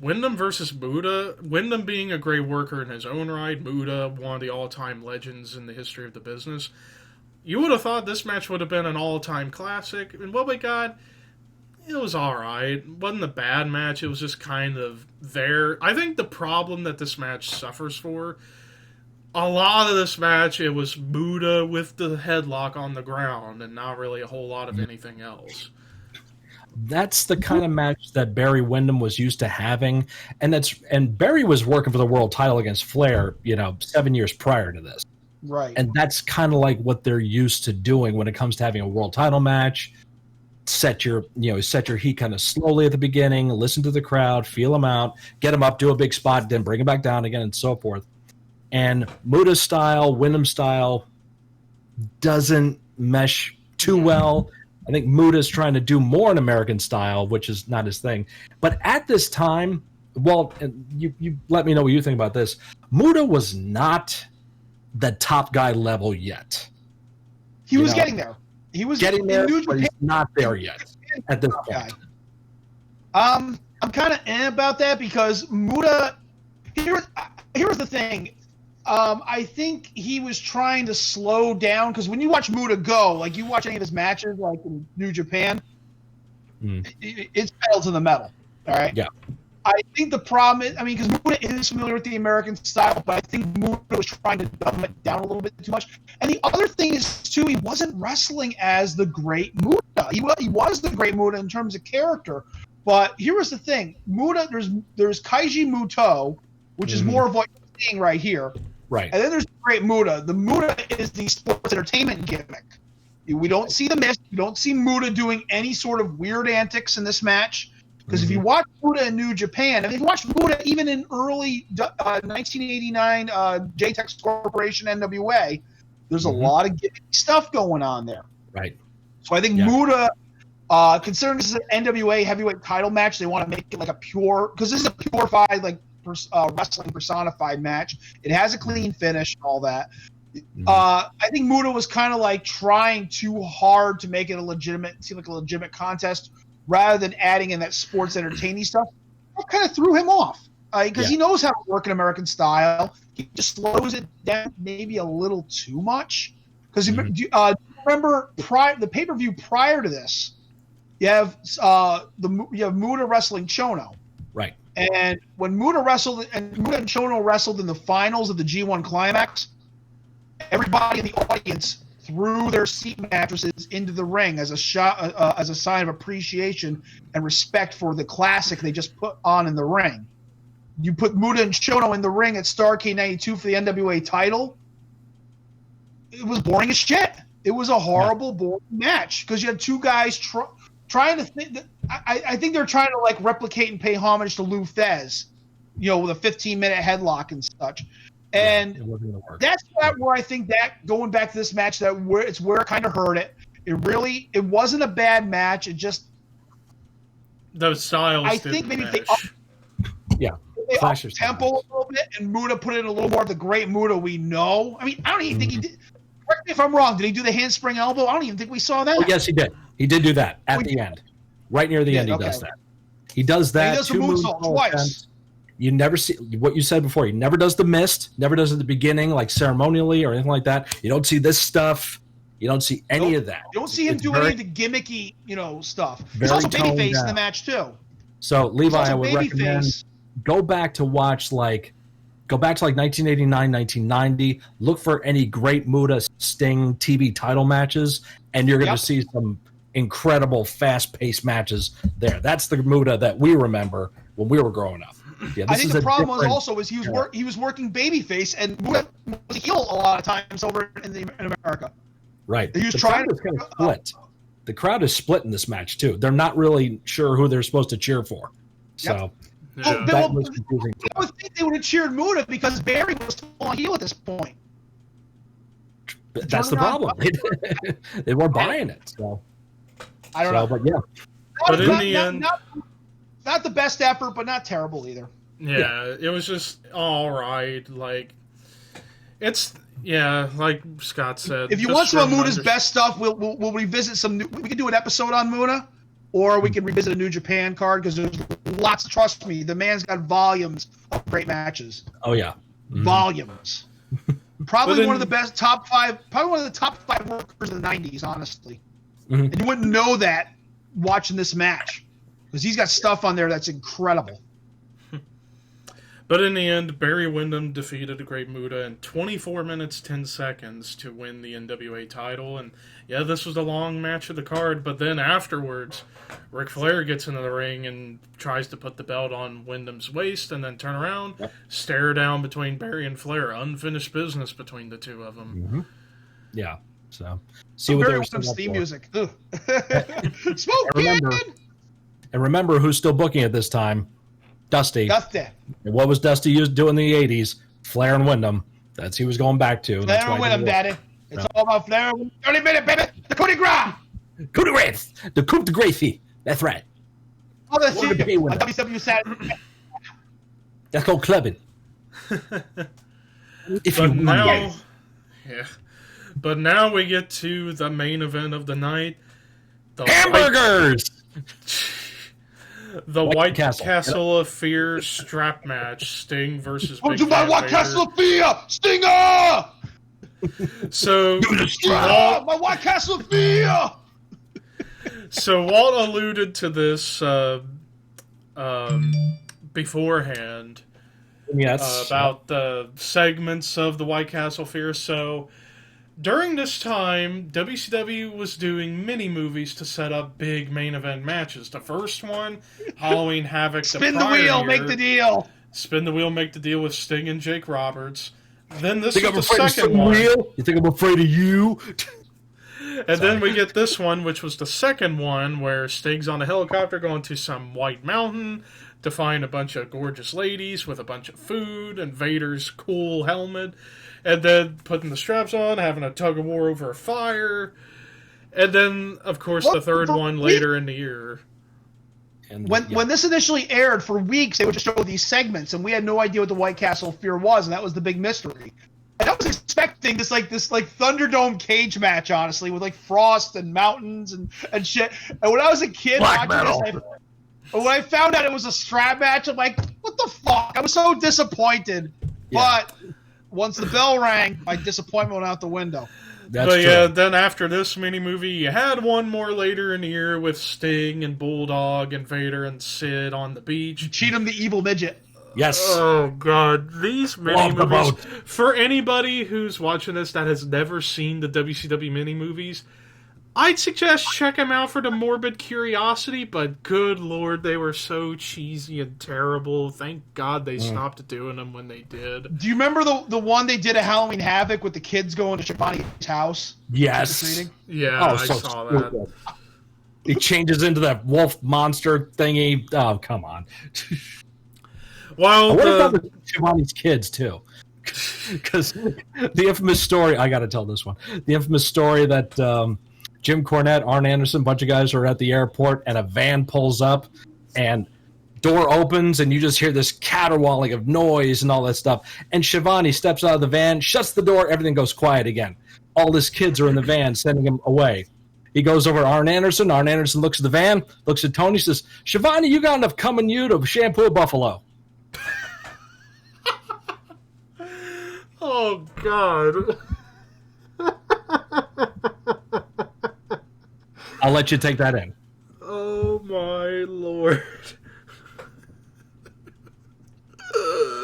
Windham versus Muta, Windham being a great worker in his own right, Muta, one of the all-time legends in the history of the business, you would have thought this match would have been an all-time classic. And what we got, it was alright. It wasn't a bad match, it was just kind of there. I think the problem that this match suffers for, a lot of this match, it was Muta with the headlock on the ground and not really a whole lot of anything else. That's the kind of match that Barry Windham was used to having, and Barry was working for the world title against Flair, 7 years prior to this. Right. And that's kind of like what they're used to doing when it comes to having a world title match. Set your heat kind of slowly at the beginning, listen to the crowd, feel them out, get them up, do a big spot, then bring them back down again, and so forth. And Muta style, Windham style doesn't mesh too well. I think Muta's trying to do more in American style, which is not his thing. But at this time, Walt, you let me know what you think about this. Muta was not the top guy level yet. He was getting there. He was getting there, but he's not there yet at this point. I'm kind of about that because Muta. Here's the thing. I think he was trying to slow down because when you watch Muta go, like you watch any of his matches, like in New Japan, it's pedal to the metal. All right. Yeah. I think the problem is, because Muta is familiar with the American style, but I think Muta was trying to dumb it down a little bit too much. And the other thing is, too, he wasn't wrestling as the great Muta. He was the great Muta in terms of character. But here was the thing. Muta, there's Kaiji Muto, which is more of what you're seeing right here. Right. And then there's the great Muta. The Muta is the sports entertainment gimmick. We don't see the mist. We don't see Muta doing any sort of weird antics in this match. Because if you watch Muta in New Japan, if you watch Muta even in early 1989 JTEX Corporation NWA, there's a lot of gimmicky stuff going on there. Right. So I think Muta, considering this is an NWA heavyweight title match, they want to make it like a pure, because this is a purified, like wrestling personified match. It has a clean finish and all that. I think Muta was kind of like trying too hard to make it seem like a legitimate contest, rather than adding in that sports entertaining stuff. That kind of threw him off because he knows how to work in American style. He just slows it down maybe a little too much. Because do you remember the pay-per-view prior to this? You have Muta wrestling Chono. Right. And when Muta wrestled and Muta and Chono wrestled in the finals of the G1 Climax, everybody in the audience threw their seat mattresses into the ring as a sign of appreciation and respect for the classic they just put on in the ring. You put Muta and Chono in the ring at Starrcade 92 for the NWA title. It was boring as shit. It was a horrible, boring match because you had two guys trying to think. I think they're trying to like replicate and pay homage to Lou Thez, with a 15-minute headlock and such. And that's where I think that going back to this match, it's where it kind of hurt it. It wasn't a bad match. It just those styles. I think maybe they upped tempo a little bit, and Muta put in a little more of the great Muta we know. I don't even think he did. Correct me if I'm wrong. Did he do the handspring elbow? I don't even think we saw that. Oh, yes, he did. He did do that at the end, right near the end. He does that. He does that. He does the moonsault twice. You never see what you said before. He never does the mist, never does it at the beginning, like ceremonially or anything like that. You don't see this stuff. You don't see any of that. You don't see him do any of the gimmicky, stuff. He's also babyface in the match too. So Levi, I would recommend go back to 1989, 1990. Look for any great Muta Sting TV title matches, and you're going to see some incredible fast-paced matches there. That's the Muta that we remember when we were growing up. Yeah, I think the problem was also he was working babyface and was a heel a lot of times over in America. Right. He was trying to kind of split. The crowd is split in this match too. They're not really sure who they're supposed to cheer for. So that was confusing. I would think they would have cheered Muta because Barry was still on heel at this point. That's the problem. They weren't buying it. So I don't know. But yeah. But in the end, not the best effort, but not terrible either. Yeah, it was just all right. Like like Scott said. If you want some of Muta's best stuff, we'll revisit some. We could do an episode on Muta, or we can revisit a New Japan card because there's lots. Trust me, the man's got volumes of great matches. Oh yeah, volumes. Probably one of the best top five. Probably one of the top 5 workers in the '90s, honestly. And you wouldn't know that watching this match. Because he's got stuff on there that's incredible. But in the end, Barry Windham defeated the Great Muta in 24 minutes, 10 seconds to win the NWA title. And yeah, this was the long match of the card. But then afterwards, Ric Flair gets into the ring and tries to put the belt on Wyndham's waist and then turn around, stare down between Barry and Flair. Unfinished business between the two of them. Yeah. So, see what Barry Windham's theme music. Smoke And remember who's still booking at this time? Dusty. And what was Dusty doing in the 80s? Flair and Wyndham. That's who he was going back to. Flair and Wyndham, Daddy. It's all about Flair and 30 minute, baby. The coup de grace. Coup de grace. The coup de grace. That's right. Oh, that's it. WCW Saturday. That's called clubbing. But now we get to the main event of the night. Hamburgers! The White Castle. Castle of Fear strap match, Sting versus Come Big to my Van White Vader. Castle of Fear, Stinger! So Yeah, my White Castle of Fear! So Walt alluded to this beforehand Yes. about the segments of the White Castle Fear. So during this time, WCW was doing mini movies to set up big main event matches. The first one, Halloween Havoc. Spin the wheel, make the deal. Spin the wheel, make the deal with Sting and Jake Roberts. Then this Think was I'm the afraid of second some one. wheel? You think I'm afraid of you? And then we get this one, which was the second one, where Sting's on a helicopter going to some white mountain to find a bunch of gorgeous ladies with a bunch of food and Vader's cool helmet. And then putting the straps on, having a tug of war over a fire. And then, of course, the third one later in the year. And, When this initially aired, for weeks they would just show these segments, and we had no idea what the White Castle of Fear was, and that was the big mystery. And I was expecting this Thunderdome cage match, honestly, with like frost and mountains and shit. And when I was a kid Black watching this, when I found out it was a strap match, I'm like, what the fuck? I was so disappointed. Yeah. But once the bell rang, my disappointment went out the window. That's But true. yeah, then after this mini movie, you had one more later in the year with Sting and Bulldog and Vader and Sid on the beach. Cheatham the evil midget. Yes. Oh god, these mini Love the movies. boat. For anybody who's watching this that has never seen the WCW mini movies, I'd suggest check them out for the morbid curiosity, but good lord, they were so cheesy and terrible. Thank God they stopped doing them when they did. Do you remember the one they did at Halloween Havoc with the kids going to Shivani's house? Yes. Trick-or-treating? Yeah, Oh, I so saw that. stupid. He changes into that wolf monster thingy. Oh, come on. While I wonder the, about Shivani's kids, too. Because the infamous story, I got to tell this one. The infamous story that Jim Cornette, Arn Anderson, a bunch of guys are at the airport, and a van pulls up, and door opens, and you just hear this caterwauling of noise and all that stuff. And Shivani steps out of the van, shuts the door, everything goes quiet again. All his kids are in the van, sending him away. He goes over to Arn Anderson. Arn Anderson looks at the van, looks at Tony, says, Shivani, you got enough cum in you to shampoo a buffalo. oh god. I'll let you take that in. Oh my lord.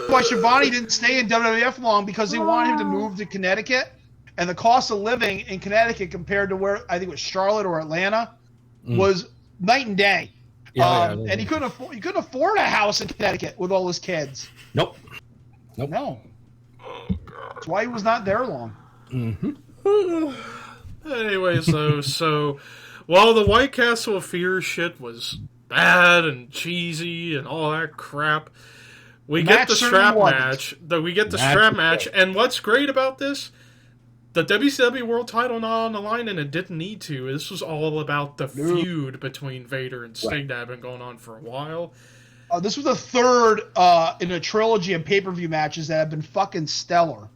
Why Shivani didn't stay in WWF long, because they wanted him to move to Connecticut, and the cost of living in Connecticut compared to where I think it was Charlotte or Atlanta was night and day. Yeah, and he couldn't afford a house in Connecticut with all his kids. Nope. No. That's why he was not there long. Anyways, though, so while the White Castle of Fear shit was bad and cheesy and all that crap, we get the strap match. And what's great about this, the WCW World Title not on the line, and it didn't need to. This was all about the feud between Vader and Sting that had been going on for a while. This was the third in a trilogy of pay-per-view matches that have been fucking stellar.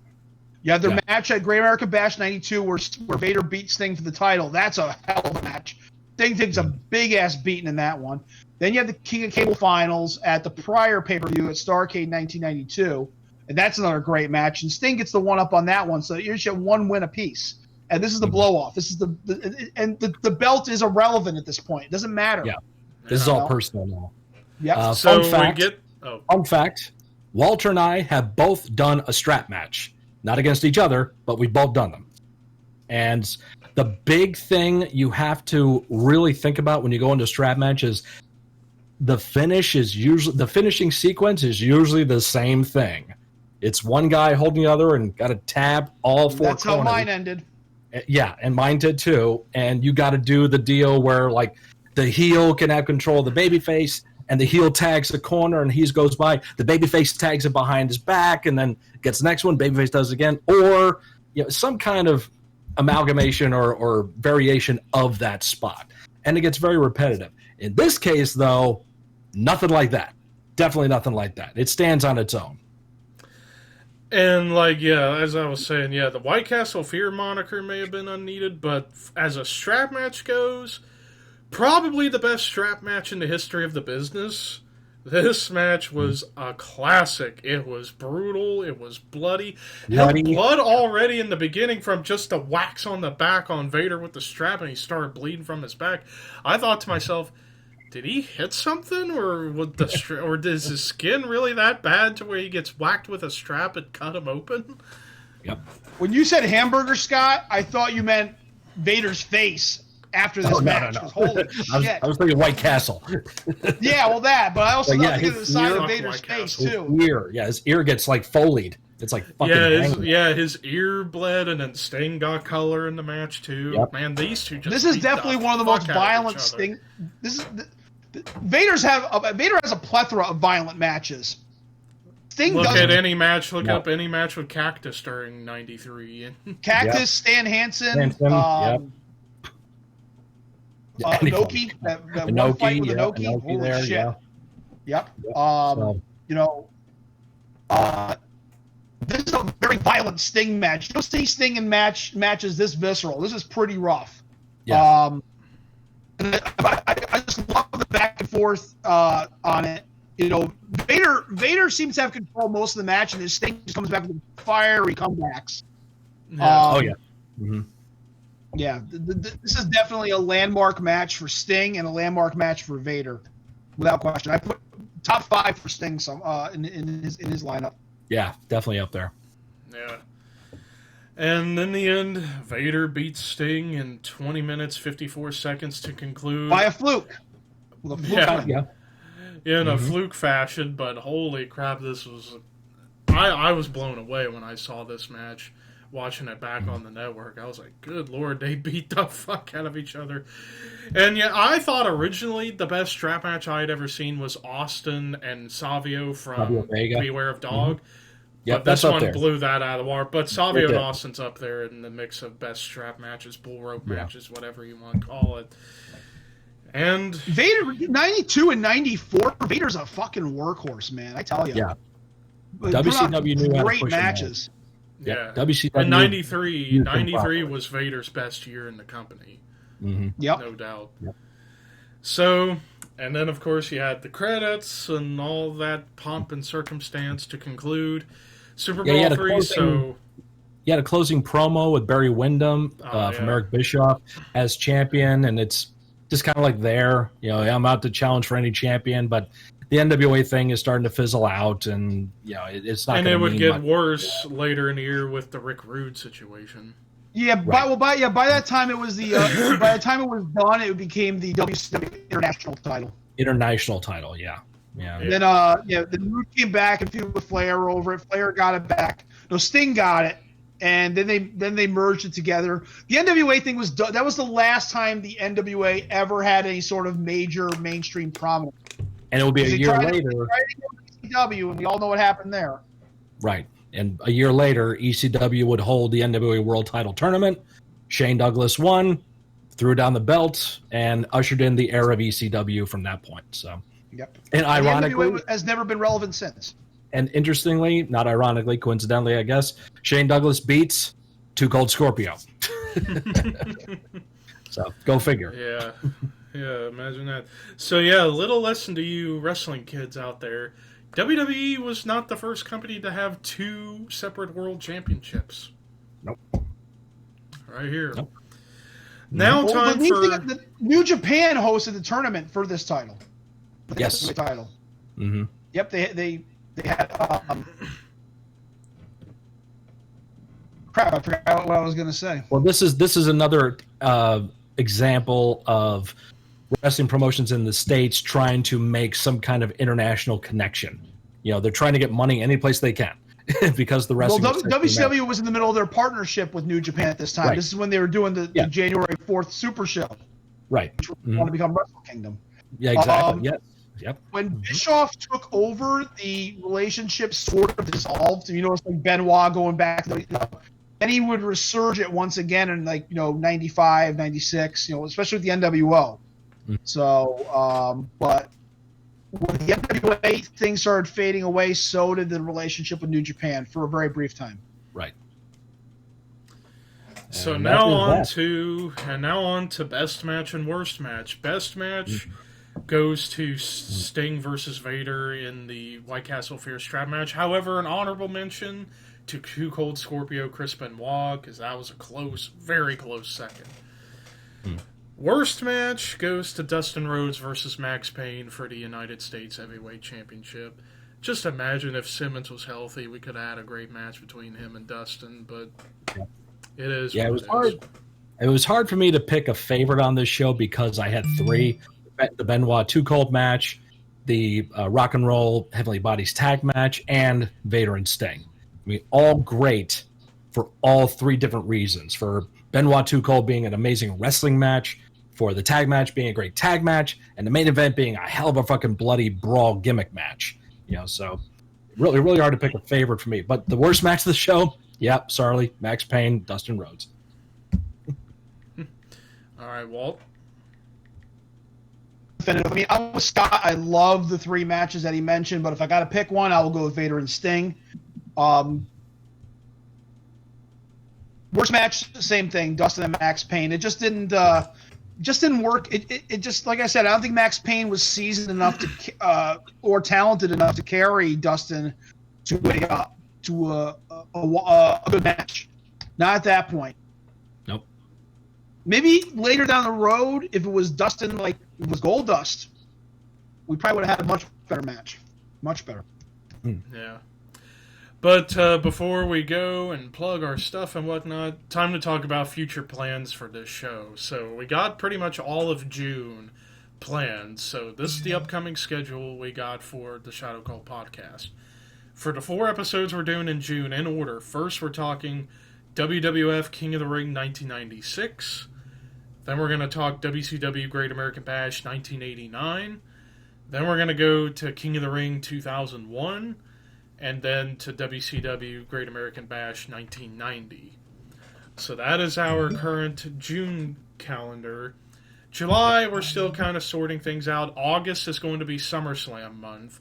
You had their match at Great American Bash 92 where Vader beat Sting for the title. That's a hell of a match. Sting takes a big-ass beating in that one. Then you have the King of Cable Finals at the prior pay-per-view at Starrcade 1992. And that's another great match. And Sting gets the one-up on that one, so you just get one win apiece. And this is the blow-off. This is the belt is irrelevant at this point. It doesn't matter. Yeah. This is all personal now. Yep. So Fun fact, Walter and I have both done a strap match. Not against each other, but we've both done them. And the big thing you have to really think about when you go into a strap match is the finishing sequence is usually the same thing. It's one guy holding the other and got to tab all four corners. That's how mine ended. Yeah, and mine did too. And you got to do the deal where like the heel can have control of the babyface, and the heel tags the corner, and he goes by. The babyface tags it behind his back, and then gets the next one. Babyface does it again, or some kind of amalgamation or variation of that spot, and it gets very repetitive. In this case, though, nothing like that. Definitely nothing like that. It stands on its own. And, as I was saying, the White Castle Fear moniker may have been unneeded, but as a strap match goes, Probably the best strap match in the history of the business. This match was a classic. It was brutal. It was bloody. Hell, blood already in the beginning from just the whacks on the back on Vader with the strap, and he started bleeding from his back. I thought to myself, did he hit something, or or is his skin really that bad to where he gets whacked with a strap and cut him open? Yep. When you said hamburger, Scott, I thought you meant Vader's face after this match. No. Holy shit. I was thinking White Castle. Yeah, well that, but I also thought thinking of the side of Vader's White face Castle. too. His ear gets like folied. It's like fucking his ear bled, and then Sting got color in the match too. Yep. Man, these two just This is definitely one of the most violent Sting. Vader has a plethora of violent matches. Sting look doesn't. at any match. Look up any match with Cactus during '93. Cactus, Stan Hansen, Inoki, that one fight with Inoki. Holy there, shit. yeah. Yep. So. This is a very violent Sting match. You don't see Sting in matches this visceral. This is pretty rough. Yeah. And I just love the back and forth on it. Vader seems to have control most of the match, and his Sting just comes back with fiery comebacks. Yeah, this is definitely a landmark match for Sting and a landmark match for Vader, without question. I put top 5 for Sting in his lineup. Yeah, definitely up there. Yeah. And in the end, Vader beats Sting in 20 minutes, 54 seconds to conclude. By a fluke. With a fluke in a fluke fashion, but holy crap, this was... I was blown away when I saw this match, watching it back on the network. I was like, good lord, they beat the fuck out of each other. And yeah, I thought originally the best strap match I had ever seen was Austin and Savio from Beware of Dog. Yeah, but this that's one there. Blew that out of the water. But Savio and Austin's up there in the mix of best strap matches, bull rope matches, whatever you want to call it. And Vader, 92 and 94, Vader's a fucking workhorse, man. I tell you. Yeah. WCW knew how to great push matches. Yeah. WCW. And 93 was Vader's best year in the company. Mm-hmm. Yep. No doubt. Yep. So, and then of course you had the credits and all that pomp and circumstance to conclude SuperBrawl 3. So you had a closing promo with Barry Windham from Eric Bischoff as champion, and it's just kind of like there. I'm out to challenge for any champion, but the NWA thing is starting to fizzle out, and it's not. And it would get worse later in the year with the Rick Rude situation. Yeah, by that time it was by the time it was done, it became the WCW International title. International title, yeah. And then the Rude came back and feuded with Flair over it. Flair got it back. No, Sting got it, and then they merged it together. The NWA thing was done. That was the last time the NWA ever had any sort of major mainstream prominence. And it will be a year later. ECW, and we all know what happened there. Right. And a year later, ECW would hold the NWA World Title Tournament. Shane Douglas won, threw down the belt, and ushered in the era of ECW from that point. So, yep. And ironically, the NWA has never been relevant since. And interestingly, not ironically, coincidentally, I guess, Shane Douglas beats Too Cold Scorpio. So, go figure. Yeah. Yeah, imagine that. So yeah, a little lesson to you wrestling kids out there. WWE was not the first company to have 2 separate world championships. Nope. Right here. Nope. Now time for... New Japan hosted the tournament for this title. Yes. The title. Mm-hmm. Yep, they had... crap, I forgot what I was going to say. Well, this is another example of wrestling promotions in the States trying to make some kind of international connection. They're trying to get money any place they can because the wrestling. Well, WCW was in the middle of their partnership with New Japan at this time. Right. This is when they were doing the January 4th Super Show. Right. Which wanted to become Wrestle Kingdom. Yeah, exactly. Yes. Yep. When Bischoff took over, the relationship sort of dissolved. It's like Benoit going back. Then he would resurge it once again in 95, 96, especially with the NWO. So, but when the NWA thing started fading away, so did the relationship with New Japan for a very brief time. Right. So And now that is now on to best match and worst match. Best match goes to Sting versus Vader in the White Castle Fear strap match. However, an honorable mention to Too Cold Scorpio Chris Benoit, because that was a close, very close second. Worst match goes to Dustin Rhodes versus Max Payne for the United States Heavyweight Championship. Just imagine if Simmons was healthy, we could have had a great match between him and Dustin, but it is. Yeah, it was hard. It was hard for me to pick a favorite on this show because I had three: the Benoit Too Cold match, the Rock and Roll Heavenly Bodies tag match, and Vader and Sting. I mean, all great for all three different reasons. For Benoit Too Cold being an amazing wrestling match, for the tag match being a great tag match, and the main event being a hell of a fucking bloody brawl gimmick match. So really, really hard to pick a favorite for me. But the worst match of the show, yep, sorry, Max Payne, Dustin Rhodes. All right, Walt. Definitive. I mean, I'm with Scott. I love the three matches that he mentioned, but if I got to pick one, I will go with Vader and Sting. Worst match, same thing. Dustin and Max Payne. It just didn't work. It just, like I said, I don't think Max Payne was seasoned enough to or talented enough to carry Dustin to a good match. Not at that point. Nope. Maybe later down the road, if it was Dustin, like it was Goldust, we probably would have had a much better match. Much better. Yeah. But before we go and plug our stuff and whatnot, time to talk about future plans for this show. So we got pretty much all of June planned. So this is the upcoming schedule we got for the Shadow Cult podcast. For the 4 episodes we're doing in June, in order, first we're talking WWF King of the Ring 1996. Then we're going to talk WCW Great American Bash 1989. Then we're going to go to King of the Ring 2001. And then to WCW Great American Bash 1990. So that is our current June calendar. July, we're still kind of sorting things out. August is going to be SummerSlam month.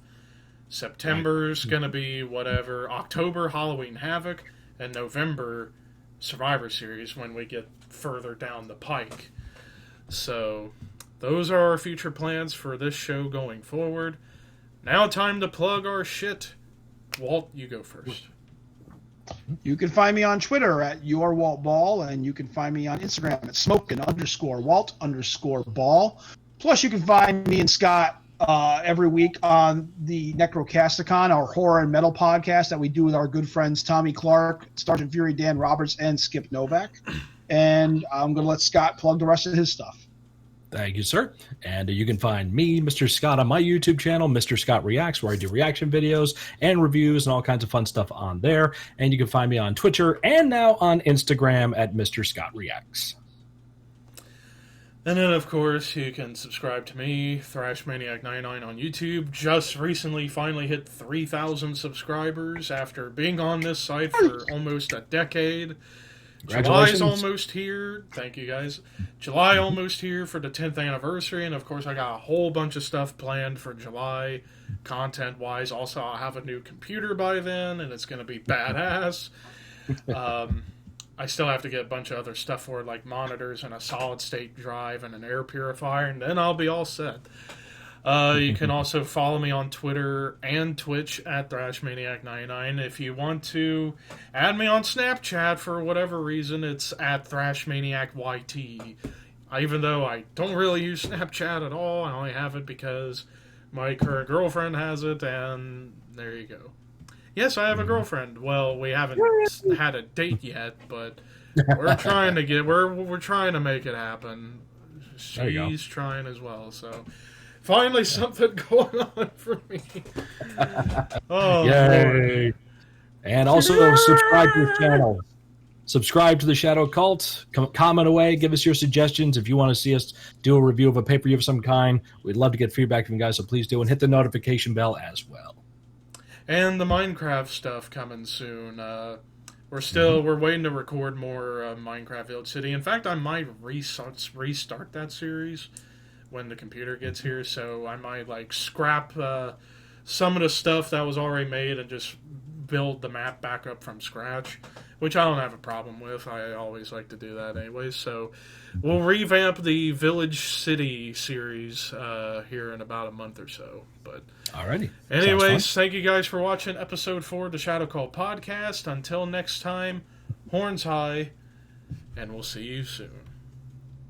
September is going to be whatever. October, Halloween Havoc. And November, Survivor Series when we get further down the pike. So those are our future plans for this show going forward. Now time to plug our shit. Walt, you go first. You can find me on Twitter at YourWaltBall, and you can find me on Instagram at smokin_Walt_ball. Plus, you can find me and Scott every week on the Necrocasticon, our horror and metal podcast that we do with our good friends Tommy Clark, Sergeant Fury, Dan Roberts, and Skip Novak. And I'm going to let Scott plug the rest of his stuff. Thank you, sir. And you can find me, Mr. Scott, on my YouTube channel, Mr. Scott Reacts, where I do reaction videos and reviews and all kinds of fun stuff on there. And you can find me on Twitter and now on Instagram at Mr. Scott Reacts. And then, of course, you can subscribe to me, ThrashManiac99 on YouTube. Just recently finally hit 3,000 subscribers after being on this site for almost a decade. July's almost here. Thank you, guys. July almost here for the 10th anniversary, and of course I got a whole bunch of stuff planned for July, content-wise. Also, I'll have a new computer by then, and it's going to be badass. I still have to get a bunch of other stuff for it, like monitors and a solid-state drive and an air purifier, and then I'll be all set. You can also follow me on Twitter and Twitch at ThrashManiac99. If you want to add me on Snapchat for whatever reason, it's at ThrashManiacYT. Even though I don't really use Snapchat at all, I only have it because my current girlfriend has it, and there you go. Yes, I have a girlfriend. Well, we haven't had a date yet, but we're trying to we're trying to make it happen. She's trying as well, so finally something going on for me. Oh, yay! Boy. And also subscribe to the channel. Subscribe to the Shadow Cult. Comment away. Give us your suggestions. If you want to see us do a review of a pay-per-view of some kind, we'd love to get feedback from you guys, so please do. And hit the notification bell as well. And the Minecraft stuff coming soon. We're waiting to record more Minecraft Village City. In fact, I might restart that series when the computer gets here, so I might scrap some of the stuff that was already made and just build the map back up from scratch, which I don't have a problem with. I always like to do that anyway. So we'll revamp the Village City series here in about a month or so. But Alrighty. anyways, thank you guys for watching episode 4 of the Shadow Call podcast. Until next time, horns high, and we'll see you soon.